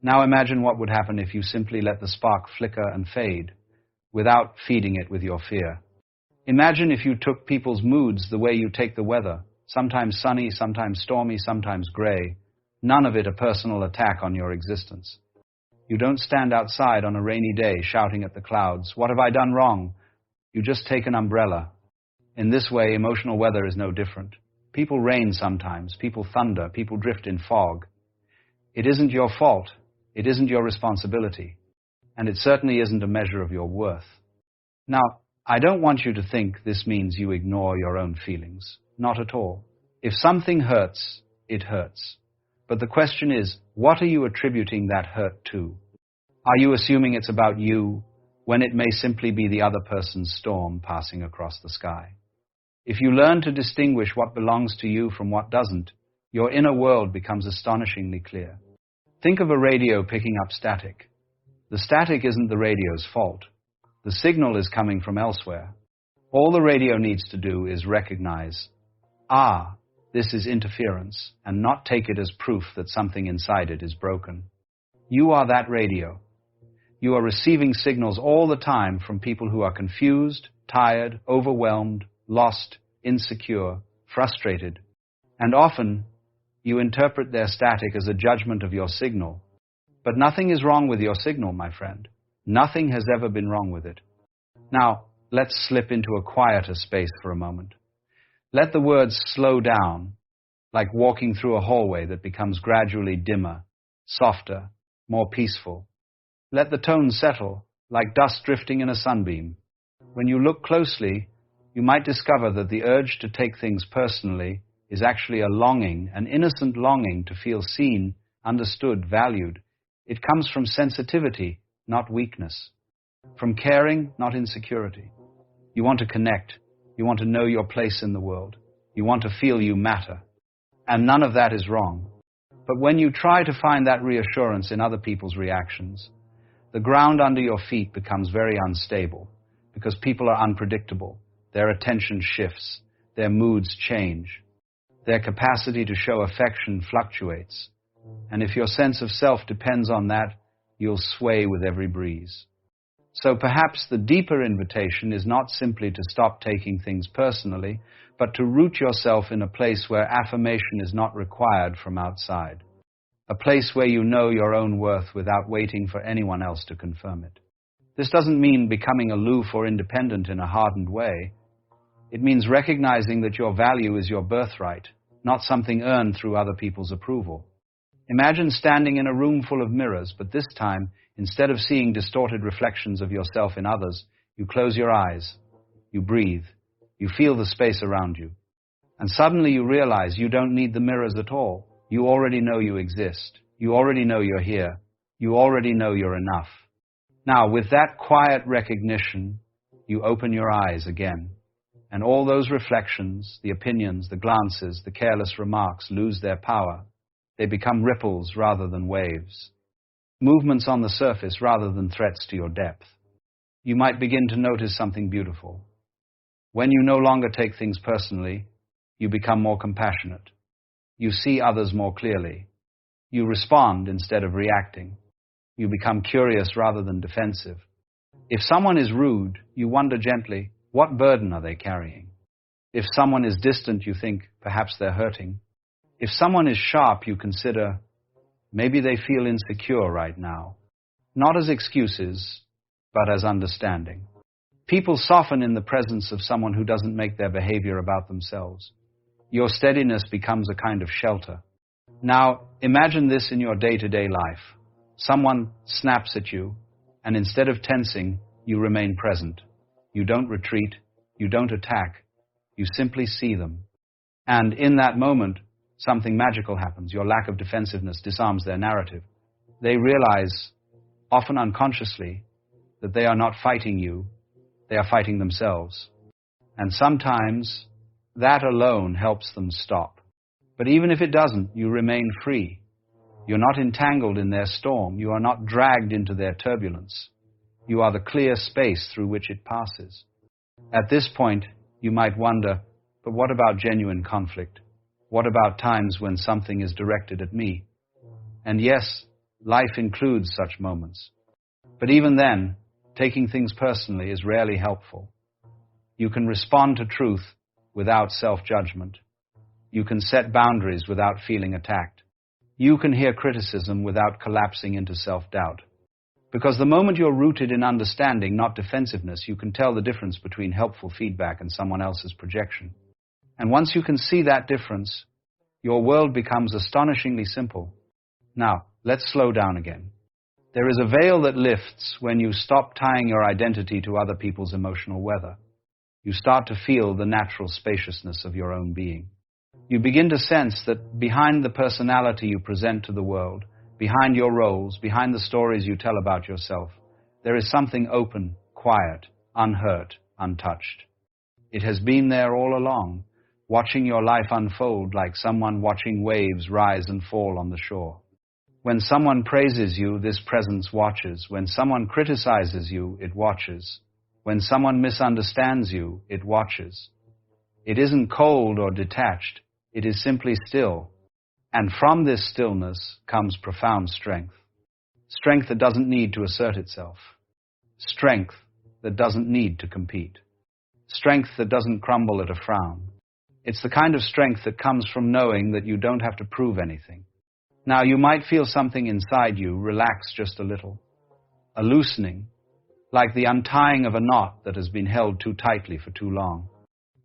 Now imagine what would happen if you simply let the spark flicker and fade, without feeding it with your fear. Imagine if you took people's moods the way you take the weather, sometimes sunny, sometimes stormy, sometimes gray, none of it a personal attack on your existence. You don't stand outside on a rainy day shouting at the clouds, "What have I done wrong?" You just take an umbrella. In this way, emotional weather is no different. People rain sometimes, people thunder, people drift in fog. It isn't your fault, it isn't your responsibility, and it certainly isn't a measure of your worth. Now, I don't want you to think this means you ignore your own feelings. Not at all. If something hurts, it hurts. But the question is, what are you attributing that hurt to? Are you assuming it's about you, when it may simply be the other person's storm passing across the sky? If you learn to distinguish what belongs to you from what doesn't, your inner world becomes astonishingly clear. Think of a radio picking up static. The static isn't the radio's fault. The signal is coming from elsewhere. All the radio needs to do is recognize, this is interference, and not take it as proof that something inside it is broken. You are that radio. You are receiving signals all the time from people who are confused, tired, overwhelmed, lost, insecure, frustrated, and often you interpret their static as a judgment of your signal. But nothing is wrong with your signal, my friend. Nothing has ever been wrong with it. Now, let's slip into a quieter space for a moment. Let the words slow down, like walking through a hallway that becomes gradually dimmer, softer, more peaceful. Let the tone settle, like dust drifting in a sunbeam. When you look closely, you might discover that the urge to take things personally is actually a longing, an innocent longing to feel seen, understood, valued. It comes from sensitivity, not weakness. From caring, not insecurity. You want to connect. You want to know your place in the world. You want to feel you matter. And none of that is wrong. But when you try to find that reassurance in other people's reactions, the ground under your feet becomes very unstable because people are unpredictable. Their attention shifts. Their moods change. Their capacity to show affection fluctuates. And if your sense of self depends on that, you'll sway with every breeze. So perhaps the deeper invitation is not simply to stop taking things personally, but to root yourself in a place where affirmation is not required from outside. A place where you know your own worth without waiting for anyone else to confirm it. This doesn't mean becoming aloof or independent in a hardened way. It means recognizing that your value is your birthright, not something earned through other people's approval. Imagine standing in a room full of mirrors, but this time, instead of seeing distorted reflections of yourself in others, you close your eyes, you breathe, you feel the space around you. And suddenly you realize you don't need the mirrors at all. You already know you exist. You already know you're here. You already know you're enough. Now, with that quiet recognition, you open your eyes again. And all those reflections, the opinions, the glances, the careless remarks lose their power. They become ripples rather than waves. Movements on the surface rather than threats to your depth. You might begin to notice something beautiful. When you no longer take things personally, you become more compassionate. You see others more clearly. You respond instead of reacting. You become curious rather than defensive. If someone is rude, you wonder gently, what burden are they carrying? If someone is distant, you think, perhaps they're hurting. If someone is sharp, you consider, maybe they feel insecure right now. Not as excuses, but as understanding. People soften in the presence of someone who doesn't make their behavior about themselves. Your steadiness becomes a kind of shelter. Now, imagine this in your day-to-day life. Someone snaps at you, and instead of tensing, you remain present. You don't retreat, you don't attack, you simply see them. And in that moment, something magical happens. Your lack of defensiveness disarms their narrative. They realize, often unconsciously, that they are not fighting you, they are fighting themselves. And sometimes, that alone helps them stop. But even if it doesn't, you remain free. You're not entangled in their storm. You are not dragged into their turbulence. You are the clear space through which it passes. At this point, you might wonder, but what about genuine conflict? What about times when something is directed at me? And yes, life includes such moments. But even then, taking things personally is rarely helpful. You can respond to truth without self-judgment. You can set boundaries without feeling attacked. You can hear criticism without collapsing into self-doubt. Because the moment you're rooted in understanding, not defensiveness, you can tell the difference between helpful feedback and someone else's projection. And once you can see that difference, your world becomes astonishingly simple. Now, let's slow down again. There is a veil that lifts when you stop tying your identity to other people's emotional weather. You start to feel the natural spaciousness of your own being. You begin to sense that behind the personality you present to the world, behind your roles, behind the stories you tell about yourself, there is something open, quiet, unhurt, untouched. It has been there all along, watching your life unfold like someone watching waves rise and fall on the shore. When someone praises you, this presence watches. When someone criticizes you, it watches. When someone misunderstands you, it watches. It isn't cold or detached. It is simply still. And from this stillness comes profound strength. Strength that doesn't need to assert itself. Strength that doesn't need to compete. Strength that doesn't crumble at a frown. It's the kind of strength that comes from knowing that you don't have to prove anything. Now, you might feel something inside you relax just a little. A loosening, like the untying of a knot that has been held too tightly for too long.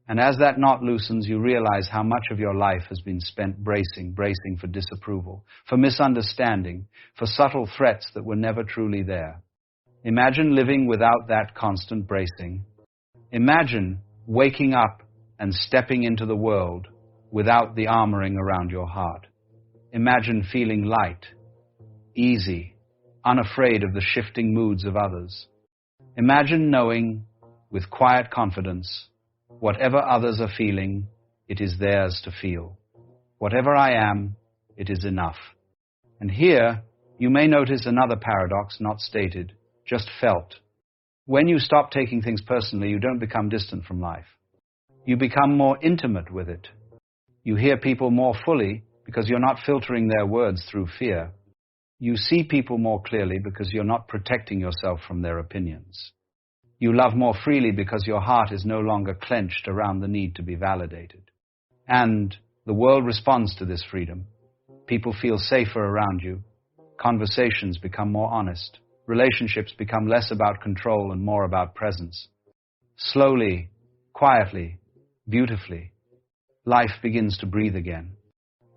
And as that knot loosens, you realize how much of your life has been spent bracing for disapproval, for misunderstanding, for subtle threats that were never truly there. Imagine living without that constant bracing. Imagine waking up and stepping into the world without the armoring around your heart. Imagine feeling light, easy, unafraid of the shifting moods of others. Imagine knowing, with quiet confidence, whatever others are feeling, it is theirs to feel. Whatever I am, it is enough. And here, you may notice another paradox not stated, just felt. When you stop taking things personally, you don't become distant from life. You become more intimate with it. You hear people more fully because you're not filtering their words through fear. You see people more clearly because you're not protecting yourself from their opinions. You love more freely because your heart is no longer clenched around the need to be validated. And the world responds to this freedom. People feel safer around you. Conversations become more honest. Relationships become less about control and more about presence. Slowly, quietly, beautifully, life begins to breathe again.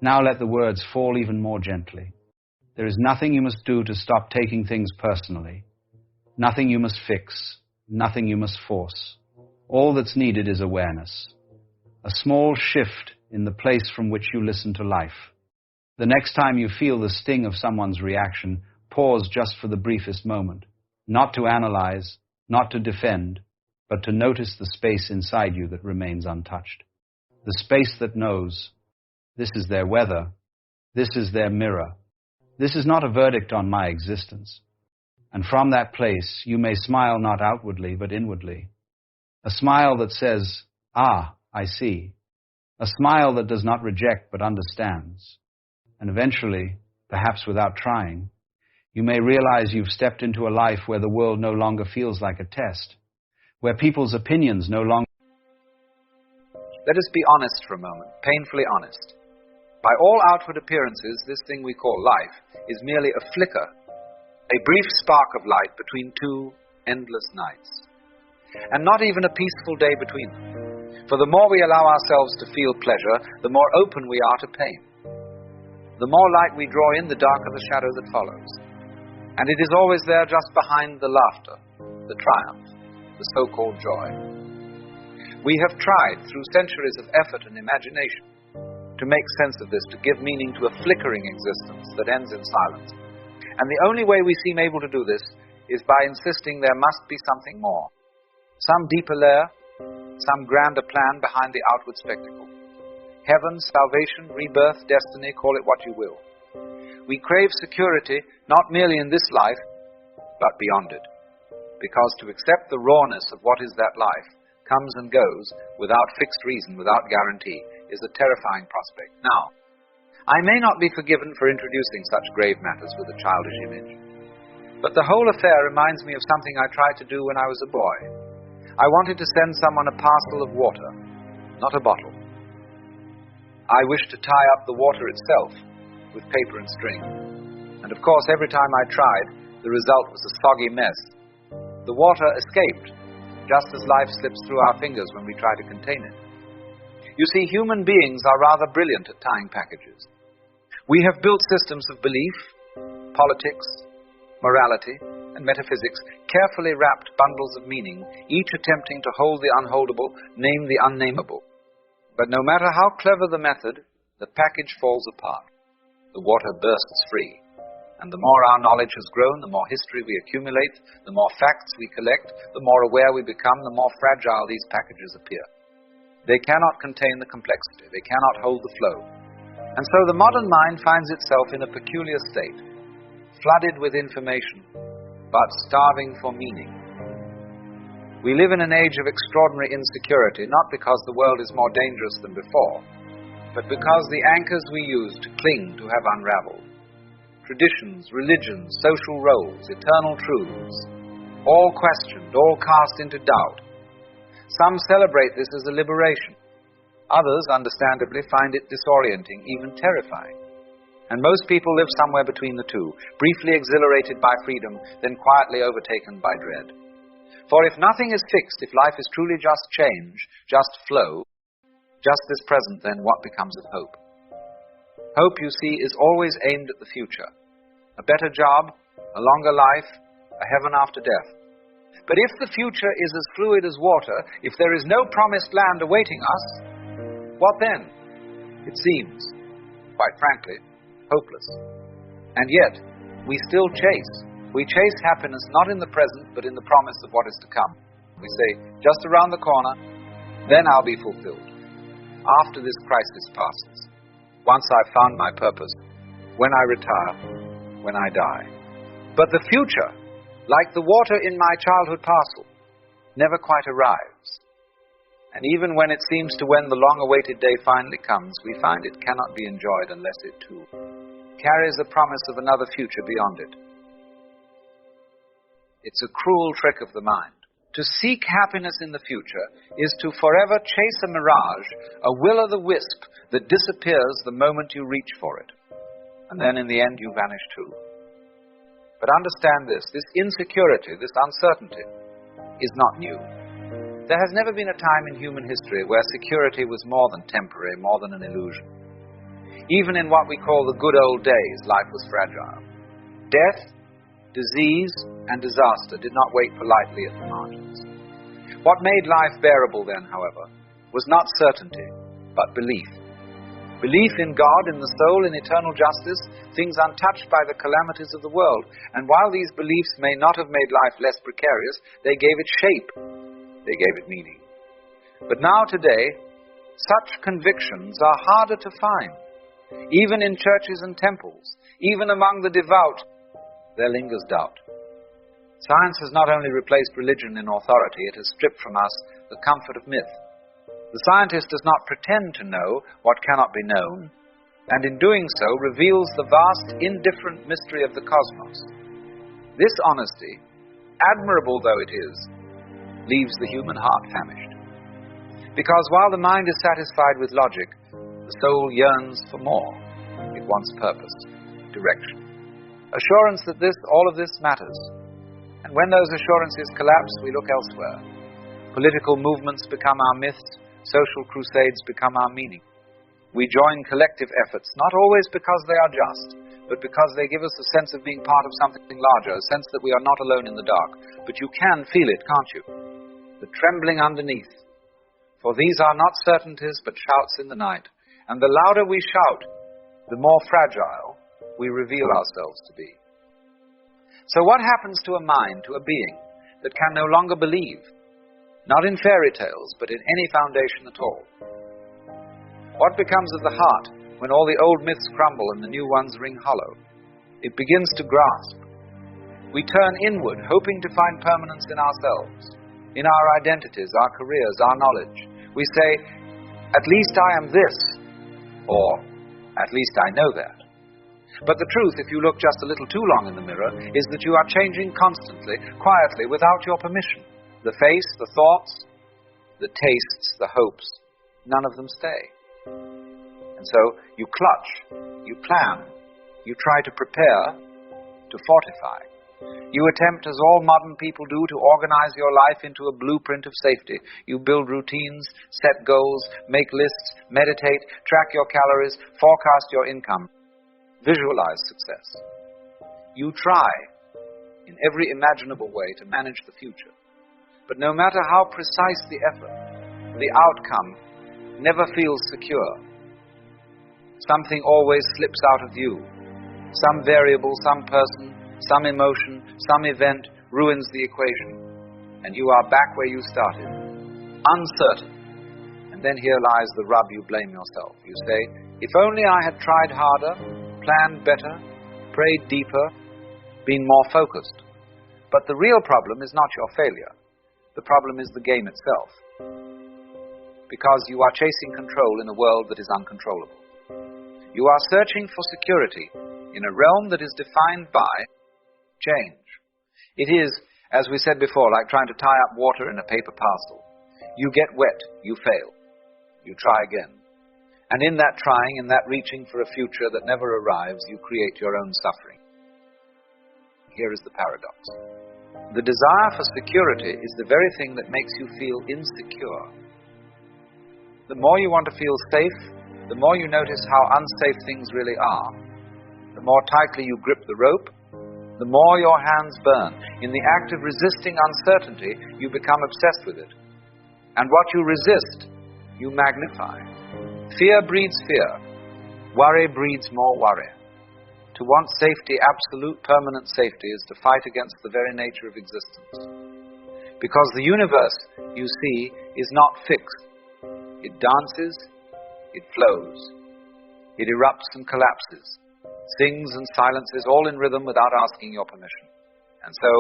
Now let the words fall even more gently. There is nothing you must do to stop taking things personally. Nothing you must fix. Nothing you must force. All that's needed is awareness. A small shift in the place from which you listen to life. The next time you feel the sting of someone's reaction, pause just for the briefest moment. Not to analyze, not to defend, but to notice the space inside you that remains untouched. The space that knows, this is their weather, this is their mirror. This is not a verdict on my existence. And from that place, you may smile not outwardly, but inwardly. A smile that says, ah, I see. A smile that does not reject, but understands. And eventually, perhaps without trying, you may realize you've stepped into a life where the world no longer feels like a test, where people's opinions no longer... Let us be honest for a moment, painfully honest. By all outward appearances, this thing we call life is merely a flicker, a brief spark of light between two endless nights, and not even a peaceful day between them. For the more we allow ourselves to feel pleasure, the more open we are to pain. The more light we draw in, the darker the shadow that follows. And it is always there just behind the laughter, the triumph, the so-called joy. We have tried, through centuries of effort and imagination, to make sense of this, to give meaning to a flickering existence that ends in silence. And the only way we seem able to do this is by insisting there must be something more, some deeper layer, some grander plan behind the outward spectacle. Heaven, salvation, rebirth, destiny, call it what you will. We crave security not merely in this life, but beyond it. Because to accept the rawness of what is that life comes and goes without fixed reason, without guarantee, is a terrifying prospect. Now, I may not be forgiven for introducing such grave matters with a childish image, but the whole affair reminds me of something I tried to do when I was a boy. I wanted to send someone a parcel of water, not a bottle. I wished to tie up the water itself with paper and string. And of course, every time I tried, the result was a soggy mess. The water escaped, just as life slips through our fingers when we try to contain it. You see, human beings are rather brilliant at tying packages. We have built systems of belief, politics, morality, and metaphysics, carefully wrapped bundles of meaning, each attempting to hold the unholdable, name the unnameable. But no matter how clever the method, the package falls apart. The water bursts free. And the more our knowledge has grown, the more history we accumulate, the more facts we collect, the more aware we become, the more fragile these packages appear. They cannot contain the complexity. They cannot hold the flow. And so the modern mind finds itself in a peculiar state, flooded with information, but starving for meaning. We live in an age of extraordinary insecurity, not because the world is more dangerous than before, but because the anchors we use to cling to have unraveled. Traditions, religions, social roles, eternal truths, all questioned, all cast into doubt. Some celebrate this as a liberation. Others, understandably, find it disorienting, even terrifying. And most people live somewhere between the two, briefly exhilarated by freedom, then quietly overtaken by dread. For if nothing is fixed, if life is truly just change, just flow, just this present, then what becomes of hope? Hope, you see, is always aimed at the future. A better job, a longer life, a heaven after death. But if the future is as fluid as water, if there is no promised land awaiting us, what then? It seems, quite frankly, hopeless. And yet, we still chase. We chase happiness not in the present, but in the promise of what is to come. We say, just around the corner, then I'll be fulfilled. After this crisis passes, once I've found my purpose, when I retire, when I die. But the future, like the water in my childhood parcel, never quite arrives. And even when it seems to when the long-awaited day finally comes, we find it cannot be enjoyed unless it, too, carries the promise of another future beyond it. It's a cruel trick of the mind. To seek happiness in the future is to forever chase a mirage, a will-o'-the-wisp that disappears the moment you reach for it. And then in the end you vanish too. But understand this insecurity, this uncertainty, is not new. There has never been a time in human history where security was more than temporary, more than an illusion. Even in what we call the good old days, life was fragile. Death, disease, and disaster did not wait politely at the margins. What made life bearable then, however, was not certainty, but belief. Belief in God, in the soul, in eternal justice, things untouched by the calamities of the world. And while these beliefs may not have made life less precarious, they gave it shape. They gave it meaning. But now today, such convictions are harder to find. Even in churches and temples, even among the devout, there lingers doubt. Science has not only replaced religion in authority, it has stripped from us the comfort of myth. The scientist does not pretend to know what cannot be known, and in doing so reveals the vast, indifferent mystery of the cosmos. This honesty, admirable though it is, leaves the human heart famished. Because while the mind is satisfied with logic, the soul yearns for more. It wants purpose, direction, assurance that all of this matters. And when those assurances collapse, we look elsewhere. Political movements become our myths, social crusades become our meaning. We join collective efforts, not always because they are just, but because they give us a sense of being part of something larger, a sense that we are not alone in the dark. But you can feel it, can't you? The trembling underneath. For these are not certainties, but shouts in the night. And the louder we shout, the more fragile we reveal ourselves to be. So what happens to a mind, to a being, that can no longer believe? Not in fairy tales, but in any foundation at all. What becomes of the heart when all the old myths crumble and the new ones ring hollow? It begins to grasp. We turn inward, hoping to find permanence in ourselves, in our identities, our careers, our knowledge. We say, at least I am this, or at least I know that. But the truth, if you look just a little too long in the mirror, is that you are changing constantly, quietly, without your permission. The face, the thoughts, the tastes, the hopes, none of them stay. And so you clutch, you plan, you try to prepare, to fortify. You attempt, as all modern people do, to organize your life into a blueprint of safety. You build routines, set goals, make lists, meditate, track your calories, forecast your income, visualize success. You try, in every imaginable way, to manage the future. But no matter how precise the effort, the outcome never feels secure. Something always slips out of view. Some variable, some person, some emotion, some event ruins the equation, and you are back where you started, uncertain. And then here lies the rub. You blame yourself. You say, if only I had tried harder, planned better, prayed deeper, been more focused. But the real problem is not your failure. The problem is the game itself. Because you are chasing control in a world that is uncontrollable. You are searching for security in a realm that is defined by change. It is, as we said before, like trying to tie up water in a paper parcel. You get wet, you fail. You try again. And in that trying, in that reaching for a future that never arrives, you create your own suffering. Here is the paradox. The desire for security is the very thing that makes you feel insecure. The more you want to feel safe, the more you notice how unsafe things really are. The more tightly you grip the rope, the more your hands burn. In the act of resisting uncertainty, you become obsessed with it. And what you resist, you magnify. Fear breeds fear. Worry breeds more worry. To want safety, absolute, permanent safety, is to fight against the very nature of existence. Because the universe, you see, is not fixed. It dances, it flows. It erupts and collapses, sings and silences, all in rhythm without asking your permission. And so,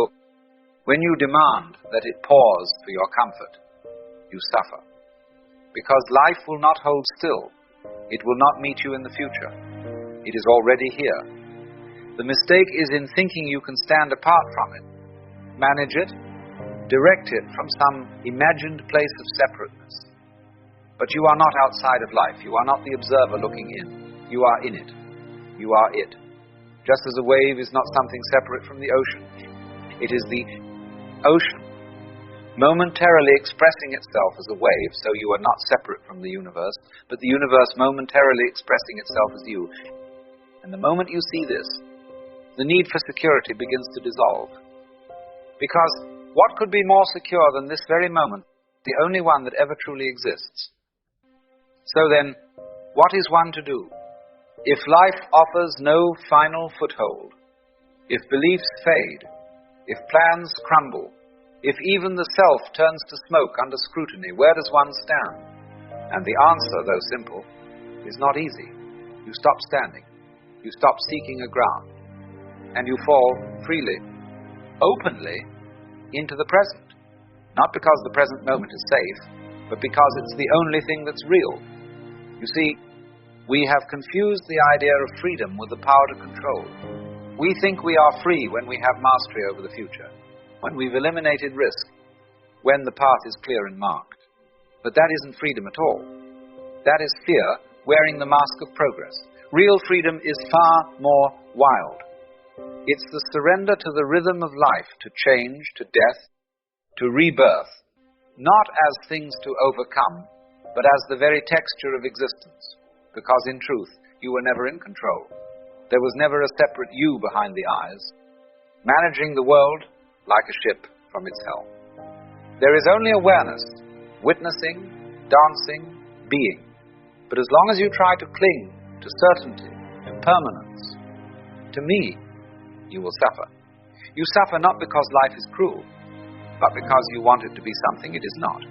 when you demand that it pause for your comfort, you suffer. Because life will not hold still. It will not meet you in the future. It is already here. The mistake is in thinking you can stand apart from it, manage it, direct it from some imagined place of separateness. But you are not outside of life. You are not the observer looking in. You are in it. You are it. Just as a wave is not something separate from the ocean. It is the ocean momentarily expressing itself as a wave, so you are not separate from the universe, but the universe momentarily expressing itself as you. And the moment you see this, the need for security begins to dissolve. Because what could be more secure than this very moment, the only one that ever truly exists? So then, what is one to do? If life offers no final foothold, if beliefs fade, if plans crumble, if even the self turns to smoke under scrutiny, where does one stand? And the answer, though simple, is not easy. You stop standing. You stop seeking a ground. And you fall freely, openly, into the present. Not because the present moment is safe, but because it's the only thing that's real. You see, we have confused the idea of freedom with the power to control. We think we are free when we have mastery over the future, when we've eliminated risk, when the path is clear and marked. But that isn't freedom at all. That is fear wearing the mask of progress. Real freedom is far more wild. It's the surrender to the rhythm of life, to change, to death, to rebirth, not as things to overcome, but as the very texture of existence, because in truth you were never in control. There was never a separate you behind the eyes, managing the world like a ship from its helm. There is only awareness, witnessing, dancing, being. But as long as you try to cling to certainty, to permanence, to me, you will suffer. You suffer not because life is cruel, but because you want it to be something it is not.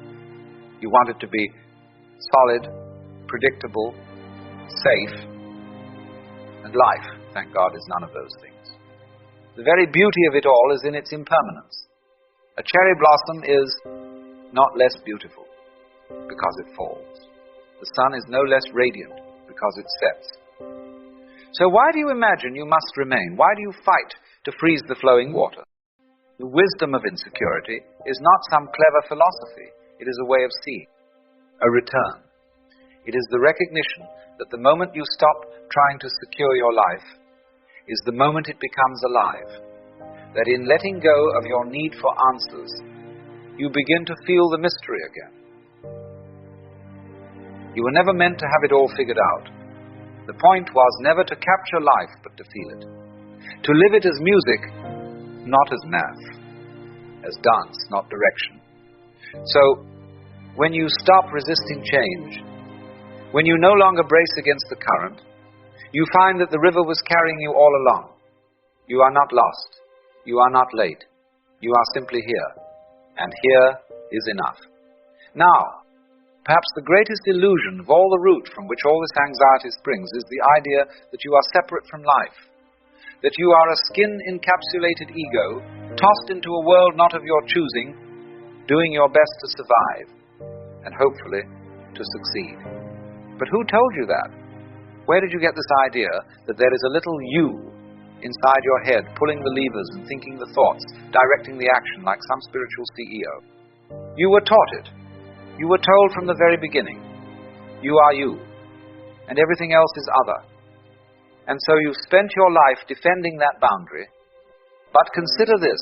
You want it to be solid, predictable, safe, and life, thank God, is none of those things. The very beauty of it all is in its impermanence. A cherry blossom is not less beautiful because it falls. The sun is no less radiant because it sets. So why do you imagine you must remain? Why do you fight to freeze the flowing water? The wisdom of insecurity is not some clever philosophy. It is a way of seeing, a return. It is the recognition that the moment you stop trying to secure your life is the moment it becomes alive. That in letting go of your need for answers, you begin to feel the mystery again. You were never meant to have it all figured out. The point was never to capture life, but to feel it. To live it as music, not as math. As dance, not direction. So, when you stop resisting change, when you no longer brace against the current, you find that the river was carrying you all along. You are not lost. You are not late. You are simply here. And here is enough. Now, perhaps the greatest illusion of all the root from which all this anxiety springs is the idea that you are separate from life. That you are a skin-encapsulated ego, tossed into a world not of your choosing, doing your best to survive, and hopefully to succeed. But who told you that? Where did you get this idea that there is a little you inside your head, pulling the levers and thinking the thoughts, directing the action like some spiritual CEO? You were taught it. You were told from the very beginning, you are you, and everything else is other. And so you've spent your life defending that boundary. But consider this,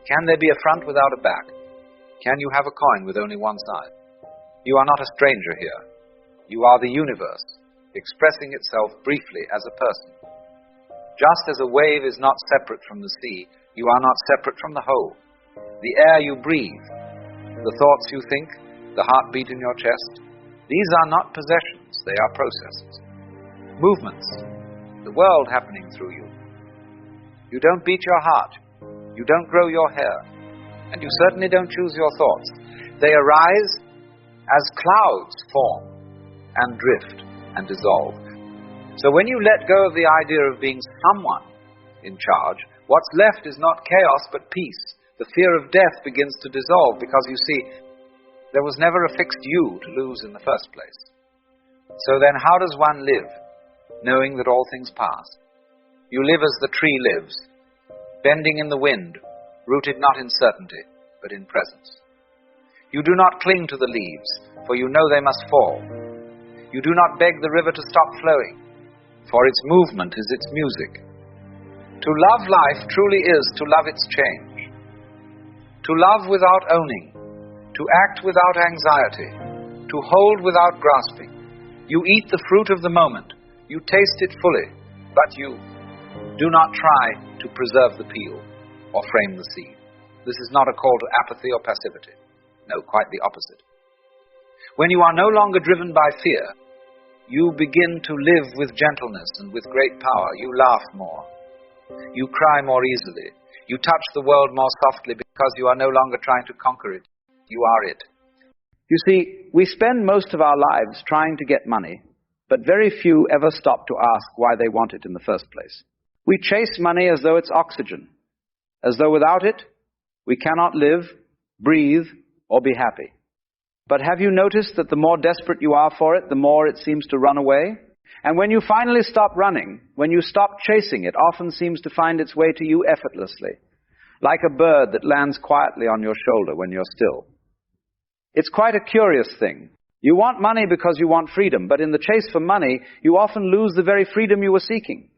can there be a front without a back? Can you have a coin with only one side? You are not a stranger here. You are the universe, expressing itself briefly as a person. Just as a wave is not separate from the sea, you are not separate from the whole. The air you breathe, the thoughts you think, the heartbeat in your chest, these are not possessions, they are processes. Movements, the world happening through you. You don't beat your heart, you don't grow your hair, and you certainly don't choose your thoughts. They arise as clouds form and drift and dissolve. So when you let go of the idea of being someone in charge, what's left is not chaos but peace. The fear of death begins to dissolve because you see, there was never a fixed you to lose in the first place. So then how does one live, knowing that all things pass? You live as the tree lives, bending in the wind, rooted not in certainty, but in presence. You do not cling to the leaves, for you know they must fall. You do not beg the river to stop flowing, for its movement is its music. To love life truly is to love its change. To love without owning, to act without anxiety, to hold without grasping. You eat the fruit of the moment, you taste it fully, but you do not try to preserve the peel or frame the seed. This is not a call to apathy or passivity. No, quite the opposite. When you are no longer driven by fear, you begin to live with gentleness and with great power. You laugh more. You cry more easily. You touch the world more softly because you are no longer trying to conquer it. You are it. You see, we spend most of our lives trying to get money, but very few ever stop to ask why they want it in the first place. We chase money as though it's oxygen, as though without it, we cannot live, breathe, or be happy. But have you noticed that the more desperate you are for it, the more it seems to run away? And when you finally stop running, when you stop chasing, it often seems to find its way to you effortlessly, like a bird that lands quietly on your shoulder when you're still. It's quite a curious thing. You want money because you want freedom, but in the chase for money, you often lose the very freedom you were seeking.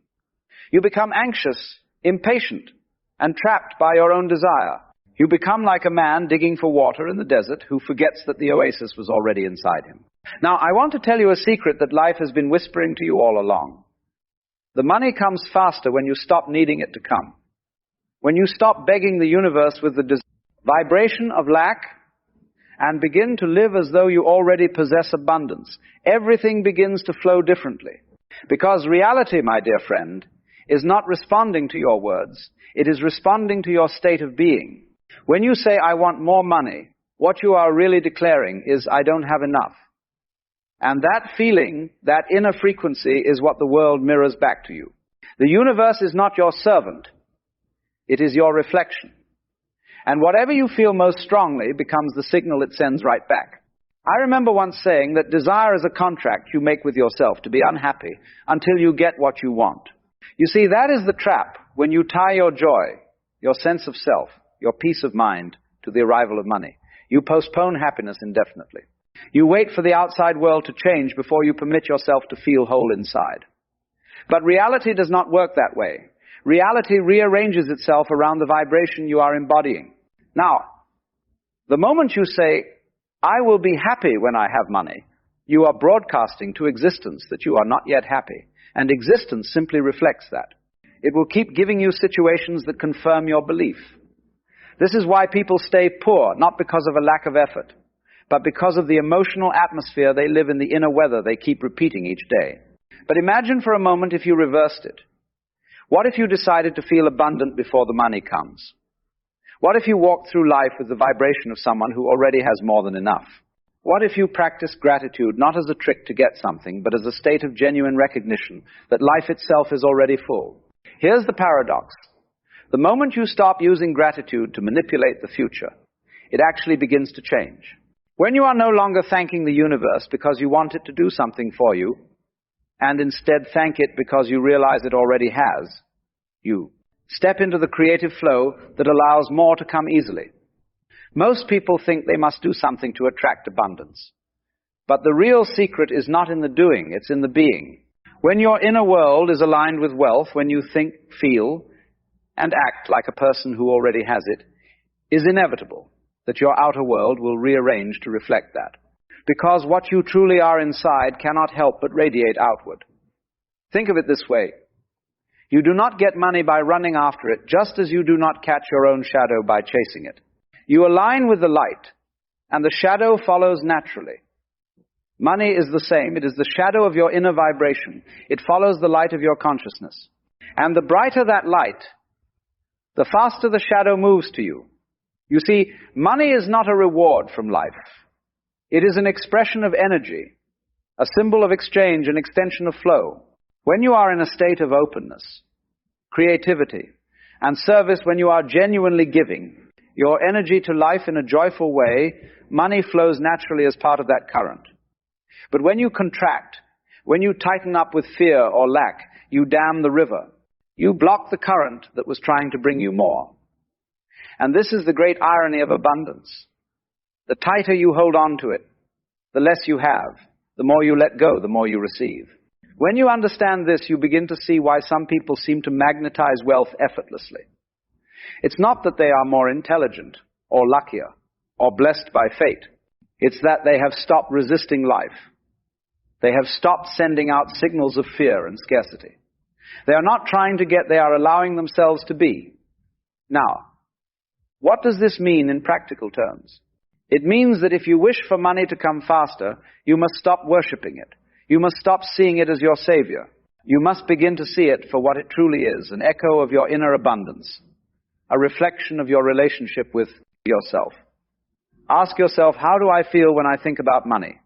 You become anxious, impatient, and trapped by your own desire. You become like a man digging for water in the desert who forgets that the oasis was already inside him. Now, I want to tell you a secret that life has been whispering to you all along. The money comes faster when you stop needing it to come. When you stop begging the universe with the vibration of lack and begin to live as though you already possess abundance, everything begins to flow differently. Because reality, my dear friend, is not responding to your words. It is responding to your state of being. When you say, I want more money, what you are really declaring is, I don't have enough. And that feeling, that inner frequency, is what the world mirrors back to you. The universe is not your servant. It is your reflection. And whatever you feel most strongly becomes the signal it sends right back. I remember once saying that desire is a contract you make with yourself to be unhappy until you get what you want. You see, that is the trap when you tie your joy, your sense of self, your peace of mind to the arrival of money. You postpone happiness indefinitely. You wait for the outside world to change before you permit yourself to feel whole inside. But reality does not work that way. Reality rearranges itself around the vibration you are embodying. Now, the moment you say, I will be happy when I have money, you are broadcasting to existence that you are not yet happy, and existence simply reflects that. It will keep giving you situations that confirm your belief. This is why people stay poor, not because of a lack of effort, but because of the emotional atmosphere they live in, the inner weather they keep repeating each day. But imagine for a moment if you reversed it. What if you decided to feel abundant before the money comes? What if you walked through life with the vibration of someone who already has more than enough? What if you practiced gratitude not as a trick to get something, but as a state of genuine recognition that life itself is already full? Here's the paradox. The moment you stop using gratitude to manipulate the future, it actually begins to change. When you are no longer thanking the universe because you want it to do something for you, and instead thank it because you realize it already has, you step into the creative flow that allows more to come easily. Most people think they must do something to attract abundance. But the real secret is not in the doing, it's in the being. When your inner world is aligned with wealth, when you think, feel, and act like a person who already has it, is inevitable that your outer world will rearrange to reflect that. Because what you truly are inside cannot help but radiate outward. Think of it this way. You do not get money by running after it, just as you do not catch your own shadow by chasing it. You align with the light, and the shadow follows naturally. Money is the same. It is the shadow of your inner vibration. It follows the light of your consciousness. And the brighter that light, the faster the shadow moves to you. You see, money is not a reward from life. It is an expression of energy, a symbol of exchange, an extension of flow. When you are in a state of openness, creativity, and service, when you are genuinely giving your energy to life in a joyful way, money flows naturally as part of that current. But when you contract, when you tighten up with fear or lack, you dam the river. You block the current that was trying to bring you more. And this is the great irony of abundance. The tighter you hold on to it, the less you have. The more you let go, the more you receive. When you understand this, you begin to see why some people seem to magnetize wealth effortlessly. It's not that they are more intelligent, or luckier, or blessed by fate. It's that they have stopped resisting life. They have stopped sending out signals of fear and scarcity. They are not trying to get, they are allowing themselves to be. Now, what does this mean in practical terms? It means that if you wish for money to come faster, you must stop worshipping it. You must stop seeing it as your savior. You must begin to see it for what it truly is, an echo of your inner abundance, a reflection of your relationship with yourself. Ask yourself, how do I feel when I think about money?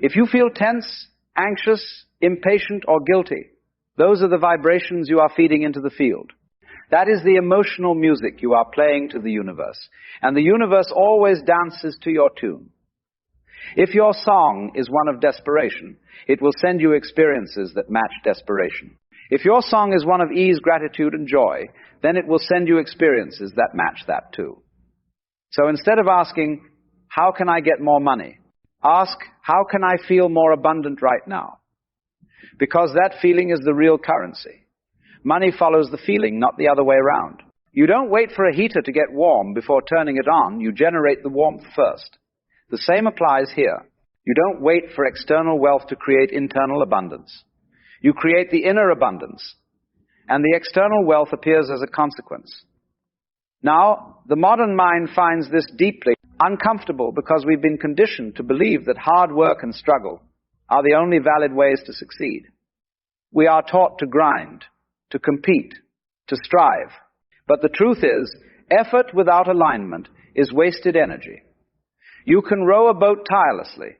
If you feel tense, anxious, impatient, or guilty, those are the vibrations you are feeding into the field. That is the emotional music you are playing to the universe. And the universe always dances to your tune. If your song is one of desperation, it will send you experiences that match desperation. If your song is one of ease, gratitude, and joy, then it will send you experiences that match that too. So instead of asking, how can I get more money? Ask, how can I feel more abundant right now? Because that feeling is the real currency. Money follows the feeling, not the other way around. You don't wait for a heater to get warm before turning it on. You generate the warmth first. The same applies here. You don't wait for external wealth to create internal abundance. You create the inner abundance, and the external wealth appears as a consequence. Now, the modern mind finds this deeply uncomfortable because we've been conditioned to believe that hard work and struggle are the only valid ways to succeed. We are taught to grind, to compete, to strive. But the truth is, effort without alignment is wasted energy. You can row a boat tirelessly,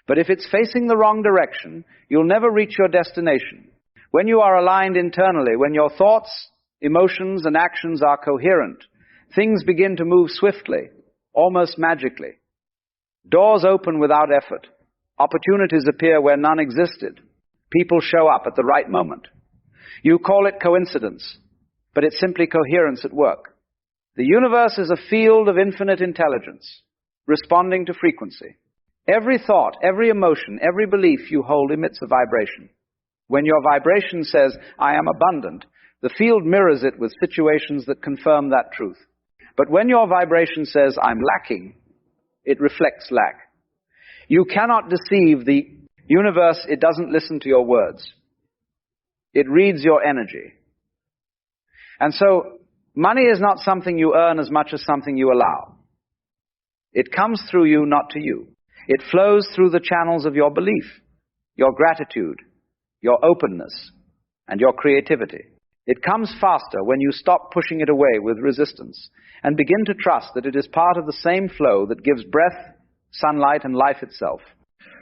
but if it's facing the wrong direction, you'll never reach your destination. When you are aligned internally, when your thoughts, emotions, and actions are coherent, things begin to move swiftly, almost magically. Doors open without effort. Opportunities appear where none existed. People show up at the right moment. You call it coincidence, but it's simply coherence at work. The universe is a field of infinite intelligence, responding to frequency. Every thought, every emotion, every belief you hold emits a vibration. When your vibration says, I am abundant, the field mirrors it with situations that confirm that truth. But when your vibration says, I'm lacking, it reflects lack. You cannot deceive the universe. It doesn't listen to your words. It reads your energy. And so, money is not something you earn as much as something you allow. It comes through you, not to you. It flows through the channels of your belief, your gratitude, your openness, and your creativity. It comes faster when you stop pushing it away with resistance and begin to trust that it is part of the same flow that gives breath, sunlight, and life itself.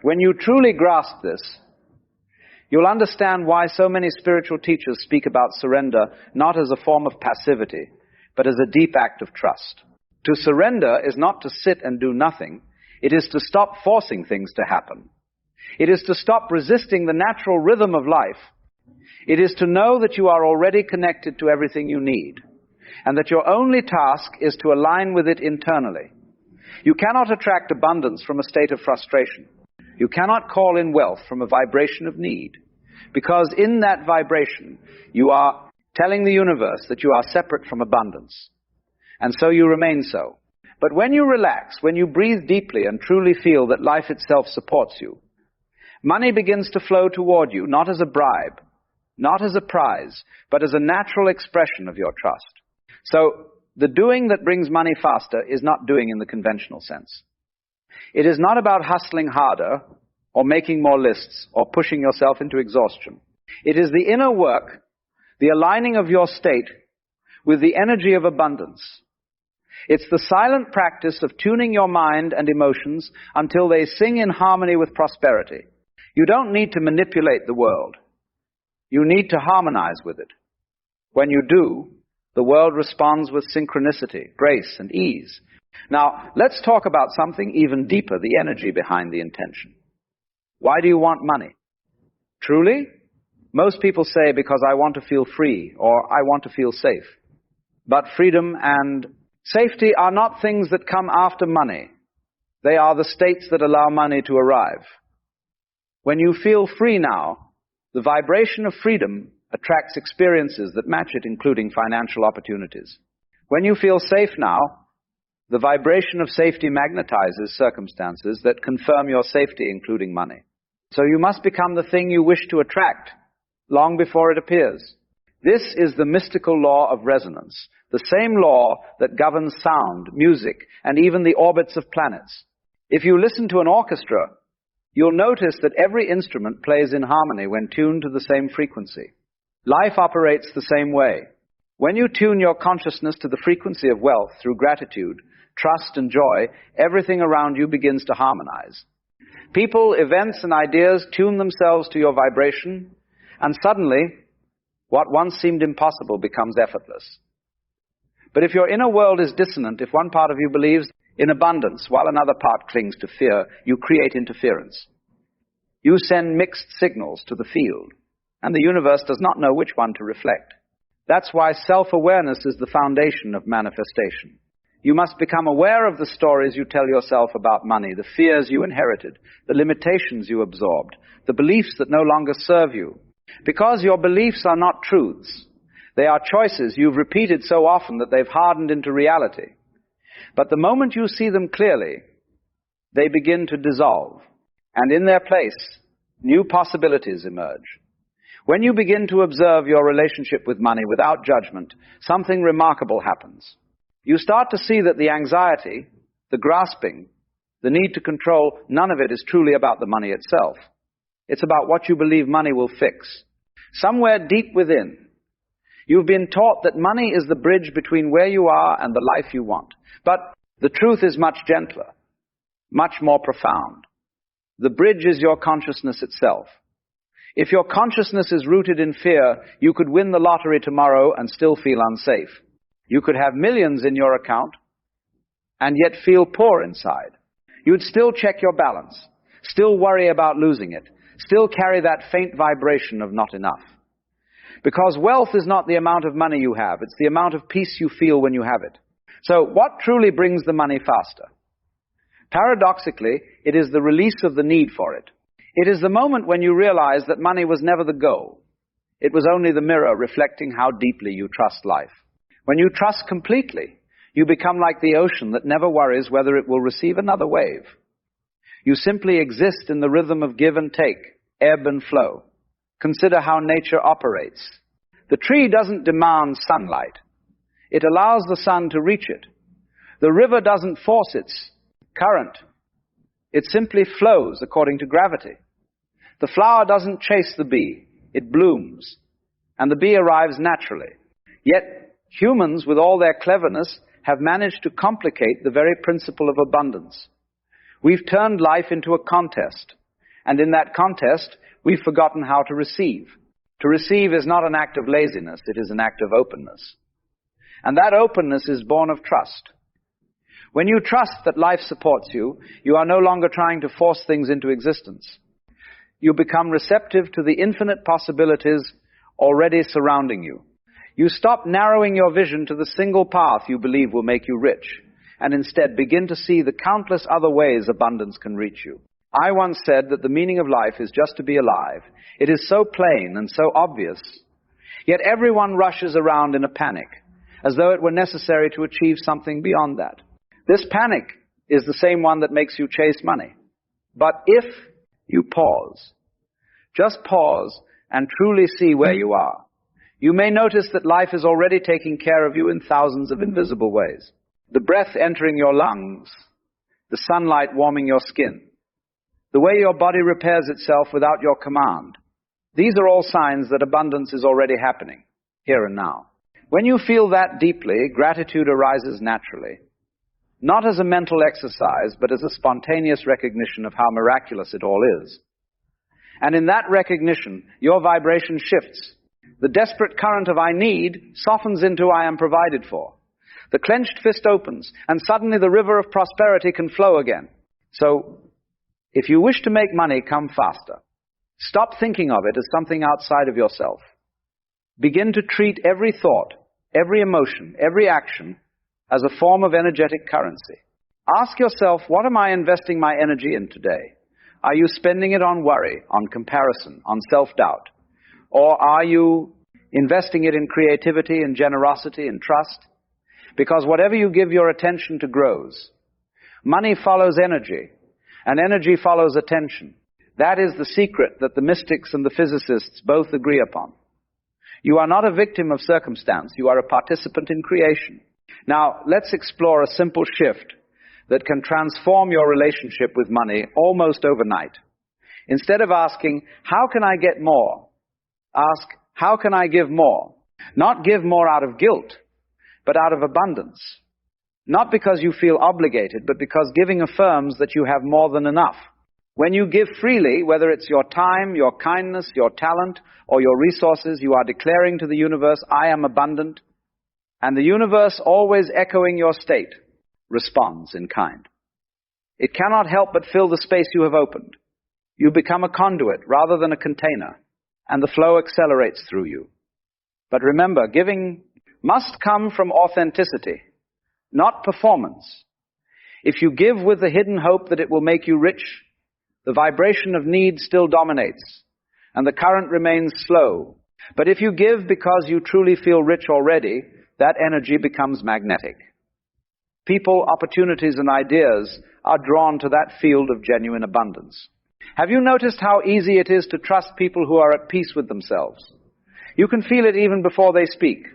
When you truly grasp this, you'll understand why so many spiritual teachers speak about surrender not as a form of passivity, but as a deep act of trust. To surrender is not to sit and do nothing. It is to stop forcing things to happen. It is to stop resisting the natural rhythm of life. It is to know that you are already connected to everything you need, and that your only task is to align with it internally. You cannot attract abundance from a state of frustration. You cannot call in wealth from a vibration of need, because in that vibration, you are telling the universe that you are separate from abundance, and so you remain so. But when you relax, when you breathe deeply and truly feel that life itself supports you, money begins to flow toward you, not as a bribe, not as a prize, but as a natural expression of your trust. So, the doing that brings money faster is not doing in the conventional sense. It is not about hustling harder, or making more lists, or pushing yourself into exhaustion. It is the inner work, the aligning of your state with the energy of abundance. It's the silent practice of tuning your mind and emotions until they sing in harmony with prosperity. You don't need to manipulate the world. You need to harmonize with it. When you do, the world responds with synchronicity, grace, and ease. Now, let's talk about something even deeper, the energy behind the intention. Why do you want money? Truly? Most people say, because I want to feel free, or I want to feel safe. But freedom and safety are not things that come after money. They are the states that allow money to arrive. When you feel free now, the vibration of freedom attracts experiences that match it, including financial opportunities. When you feel safe now, the vibration of safety magnetizes circumstances that confirm your safety, including money. So you must become the thing you wish to attract long before it appears. This is the mystical law of resonance, the same law that governs sound, music, and even the orbits of planets. If you listen to an orchestra, you'll notice that every instrument plays in harmony when tuned to the same frequency. Life operates the same way. When you tune your consciousness to the frequency of wealth through gratitude, trust, and joy, everything around you begins to harmonize. People, events, and ideas tune themselves to your vibration, and suddenly, what once seemed impossible becomes effortless. But if your inner world is dissonant, if one part of you believes in abundance while another part clings to fear, you create interference. You send mixed signals to the field, and the universe does not know which one to reflect. That's why self-awareness is the foundation of manifestation. You must become aware of the stories you tell yourself about money, the fears you inherited, the limitations you absorbed, the beliefs that no longer serve you. Because your beliefs are not truths, They are choices you've repeated so often that they've hardened into reality. But the moment you see them clearly, they begin to dissolve, and in their place, new possibilities emerge. When you begin to observe your relationship with money without judgment, something remarkable happens. You start to see that the anxiety, the grasping, the need to control, none of it is truly about the money itself. It's about what you believe money will fix. Somewhere deep within, you've been taught that money is the bridge between where you are and the life you want. But the truth is much gentler, much more profound. The bridge is your consciousness itself. If your consciousness is rooted in fear, you could win the lottery tomorrow and still feel unsafe. You could have millions in your account and yet feel poor inside. You'd still check your balance, still worry about losing it, still carry that faint vibration of not enough. Because wealth is not the amount of money you have, it's the amount of peace you feel when you have it. So what truly brings the money faster? Paradoxically, it is the release of the need for it. It is the moment when you realize that money was never the goal. It was only the mirror reflecting how deeply you trust life. When you trust completely, you become like the ocean that never worries whether it will receive another wave. You simply exist in the rhythm of give and take, ebb and flow. Consider how nature operates. The tree doesn't demand sunlight. It allows the sun to reach it. The river doesn't force its current. It simply flows according to gravity. The flower doesn't chase the bee. It blooms. And the bee arrives naturally. Yet humans, with all their cleverness, have managed to complicate the very principle of abundance. We've turned life into a contest. And in that contest, we've forgotten how to receive. To receive is not an act of laziness. It is an act of openness. And that openness is born of trust. When you trust that life supports you, you are no longer trying to force things into existence. You become receptive to the infinite possibilities already surrounding you. You stop narrowing your vision to the single path you believe will make you rich, and instead begin to see the countless other ways abundance can reach you. I once said that the meaning of life is just to be alive. It is so plain and so obvious, yet everyone rushes around in a panic, as though it were necessary to achieve something beyond that. This panic is the same one that makes you chase money. But if you pause, just pause and truly see where you are, you may notice that life is already taking care of you in thousands of invisible ways. The breath entering your lungs, the sunlight warming your skin, the way your body repairs itself without your command. These are all signs that abundance is already happening, here and now. When you feel that deeply, gratitude arises naturally. Not as a mental exercise, but as a spontaneous recognition of how miraculous it all is. And in that recognition, your vibration shifts. The desperate current of I need softens into I am provided for. The clenched fist opens, and suddenly the river of prosperity can flow again. So, if you wish to make money come faster, stop thinking of it as something outside of yourself. Begin to treat every thought, every emotion, every action as a form of energetic currency. Ask yourself, what am I investing my energy in today? Are you spending it on worry, on comparison, on self-doubt? Or are you investing it in creativity and generosity and trust? Because whatever you give your attention to grows. Money follows energy, and energy follows attention. That is the secret that the mystics and the physicists both agree upon. You are not a victim of circumstance. You are a participant in creation. Now, let's explore a simple shift that can transform your relationship with money almost overnight. Instead of asking, how can I get more? Ask, how can I give more? Not give more out of guilt, but out of abundance. Not because you feel obligated, but because giving affirms that you have more than enough. When you give freely, whether it's your time, your kindness, your talent, or your resources, you are declaring to the universe, I am abundant. And the universe, always echoing your state, responds in kind. It cannot help but fill the space you have opened. You become a conduit rather than a container, and the flow accelerates through you. But remember, giving must come from authenticity, not performance. If you give with the hidden hope that it will make you rich, the vibration of need still dominates, and the current remains slow, But if you give because you truly feel rich already, that energy becomes magnetic. People, opportunities, and ideas are drawn to that field of genuine abundance. Have you noticed how easy it is to trust people who are at peace with themselves? You can feel it even before they speak.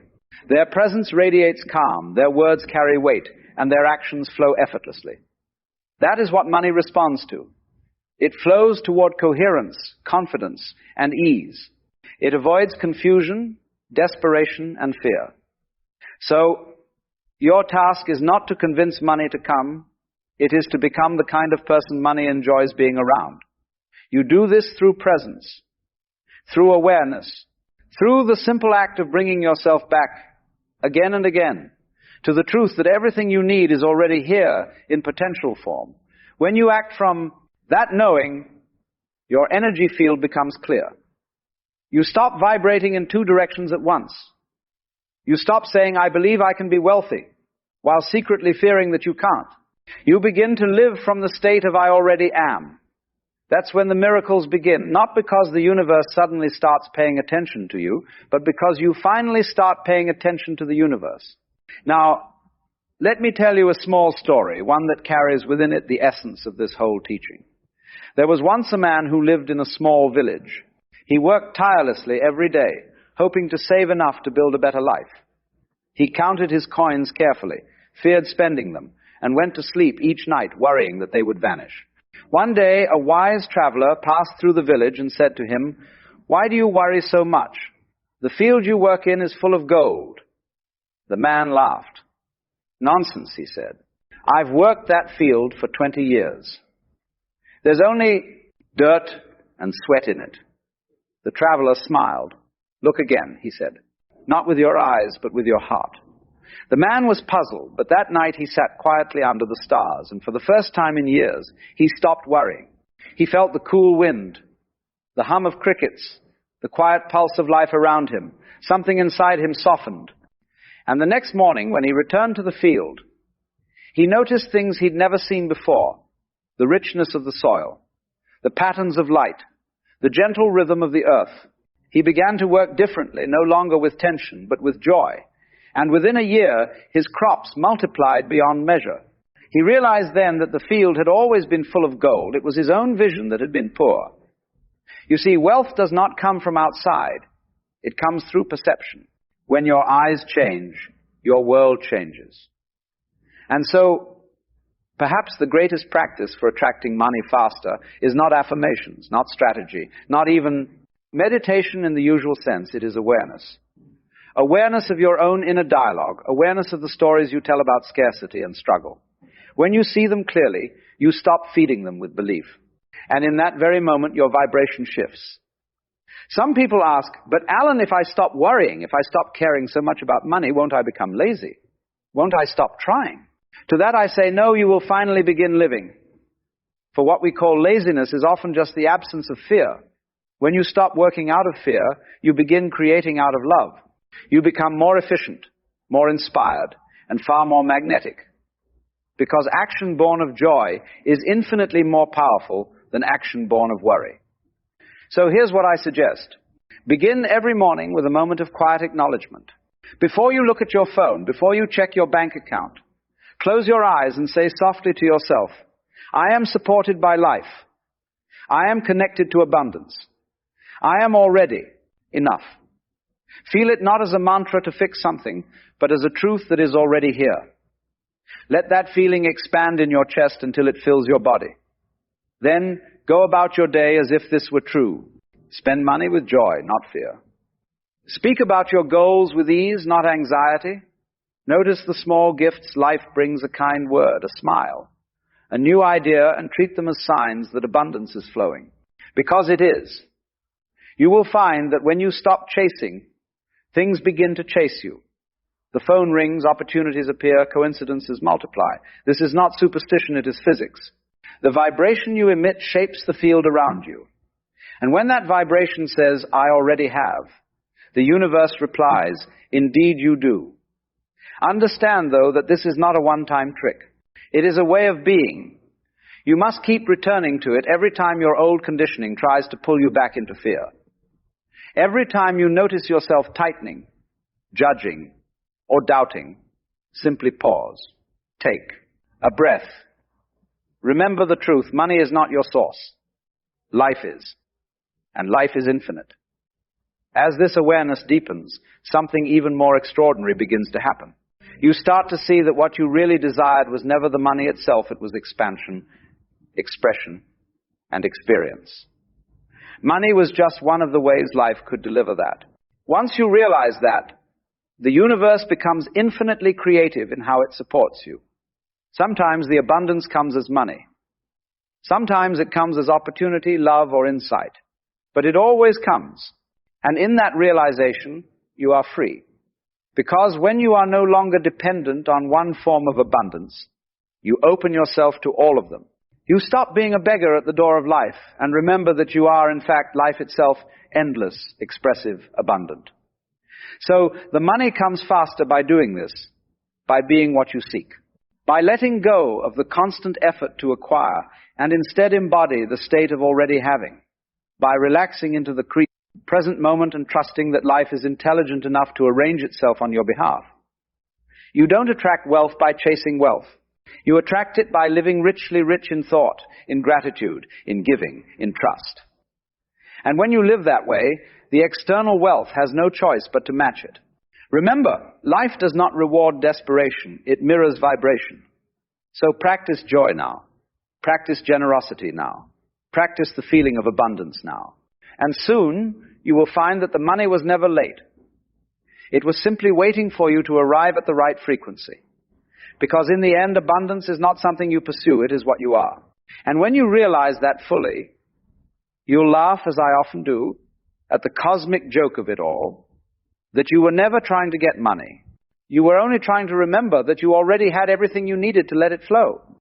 Their presence radiates calm, their words carry weight, and their actions flow effortlessly. That is what money responds to. It flows toward coherence, confidence, and ease. It avoids confusion, desperation, and fear. So, your task is not to convince money to come. It is to become the kind of person money enjoys being around. You do this through presence, through awareness, through the simple act of bringing yourself back again and again to the truth that everything you need is already here in potential form. When you act from that knowing, your energy field becomes clear. You stop vibrating in two directions at once. You stop saying, I believe I can be wealthy, while secretly fearing that you can't. You begin to live from the state of I already am. That's when the miracles begin, not because the universe suddenly starts paying attention to you, but because you finally start paying attention to the universe. Now, let me tell you a small story, one that carries within it the essence of this whole teaching. There was once a man who lived in a small village. He worked tirelessly every day, hoping to save enough to build a better life. He counted his coins carefully, feared spending them, and went to sleep each night worrying that they would vanish. One day, a wise traveler passed through the village and said to him, "Why do you worry so much? The field you work in is full of gold." The man laughed. "Nonsense," he said. "I've worked that field for 20 years. There's only dirt and sweat in it." The traveler smiled. "Look again," he said. "Not with your eyes, but with your heart." The man was puzzled, but that night he sat quietly under the stars, and for the first time in years, he stopped worrying. He felt the cool wind, the hum of crickets, the quiet pulse of life around him. Something inside him softened. And the next morning, when he returned to the field, he noticed things he'd never seen before: the richness of the soil, the patterns of light, the gentle rhythm of the earth. He began to work differently, no longer with tension, but with joy. And within a year, his crops multiplied beyond measure. He realized then that the field had always been full of gold. It was his own vision that had been poor. You see, wealth does not come from outside. It comes through perception. When your eyes change, your world changes. And so, perhaps the greatest practice for attracting money faster is not affirmations, not strategy, not even meditation in the usual sense. It is awareness. Awareness of your own inner dialogue, awareness of the stories you tell about scarcity and struggle. When you see them clearly, you stop feeding them with belief. And in that very moment, your vibration shifts. Some people ask, "But Alan, if I stop worrying, if I stop caring so much about money, won't I become lazy? Won't I stop trying?" To that I say, no, you will finally begin living. For what we call laziness is often just the absence of fear. When you stop working out of fear, you begin creating out of love. You become more efficient, more inspired, and far more magnetic. Because action born of joy is infinitely more powerful than action born of worry. So here's what I suggest. Begin every morning with a moment of quiet acknowledgement. Before you look at your phone, before you check your bank account, close your eyes and say softly to yourself, "I am supported by life. I am connected to abundance. I am already enough." Feel it not as a mantra to fix something, but as a truth that is already here. Let that feeling expand in your chest until it fills your body. Then go about your day as if this were true. Spend money with joy, not fear. Speak about your goals with ease, not anxiety. Notice the small gifts life brings: a kind word, a smile, a new idea, and treat them as signs that abundance is flowing. Because it is. You will find that when you stop chasing, things begin to chase you. The phone rings, opportunities appear, coincidences multiply. This is not superstition, it is physics. The vibration you emit shapes the field around you. And when that vibration says, "I already have," the universe replies, "Indeed you do." Understand, though, that this is not a one-time trick. It is a way of being. You must keep returning to it every time your old conditioning tries to pull you back into fear. Every time you notice yourself tightening, judging, or doubting, simply pause. Take a breath. Remember the truth. Money is not your source. Life is. And life is infinite. As this awareness deepens, something even more extraordinary begins to happen. You start to see that what you really desired was never the money itself, it was expansion, expression, and experience. Money was just one of the ways life could deliver that. Once you realize that, the universe becomes infinitely creative in how it supports you. Sometimes the abundance comes as money. Sometimes it comes as opportunity, love, or insight. But it always comes. And in that realization, you are free. Because when you are no longer dependent on one form of abundance, you open yourself to all of them. You stop being a beggar at the door of life and remember that you are, in fact, life itself, endless, expressive, abundant. So the money comes faster by doing this, by being what you seek, by letting go of the constant effort to acquire and instead embody the state of already having, by relaxing into the present moment and trusting that life is intelligent enough to arrange itself on your behalf. You don't attract wealth by chasing wealth. You attract it by living richly rich in thought, in gratitude, in giving, in trust. And when you live that way, the external wealth has no choice but to match it. Remember, life does not reward desperation, it mirrors vibration. So practice joy now. Practice generosity now. Practice the feeling of abundance now. And soon, you will find that the money was never late. It was simply waiting for you to arrive at the right frequency. Because in the end, abundance is not something you pursue, it is what you are. And when you realize that fully, you'll laugh, as I often do, at the cosmic joke of it all, that you were never trying to get money. You were only trying to remember that you already had everything you needed to let it flow.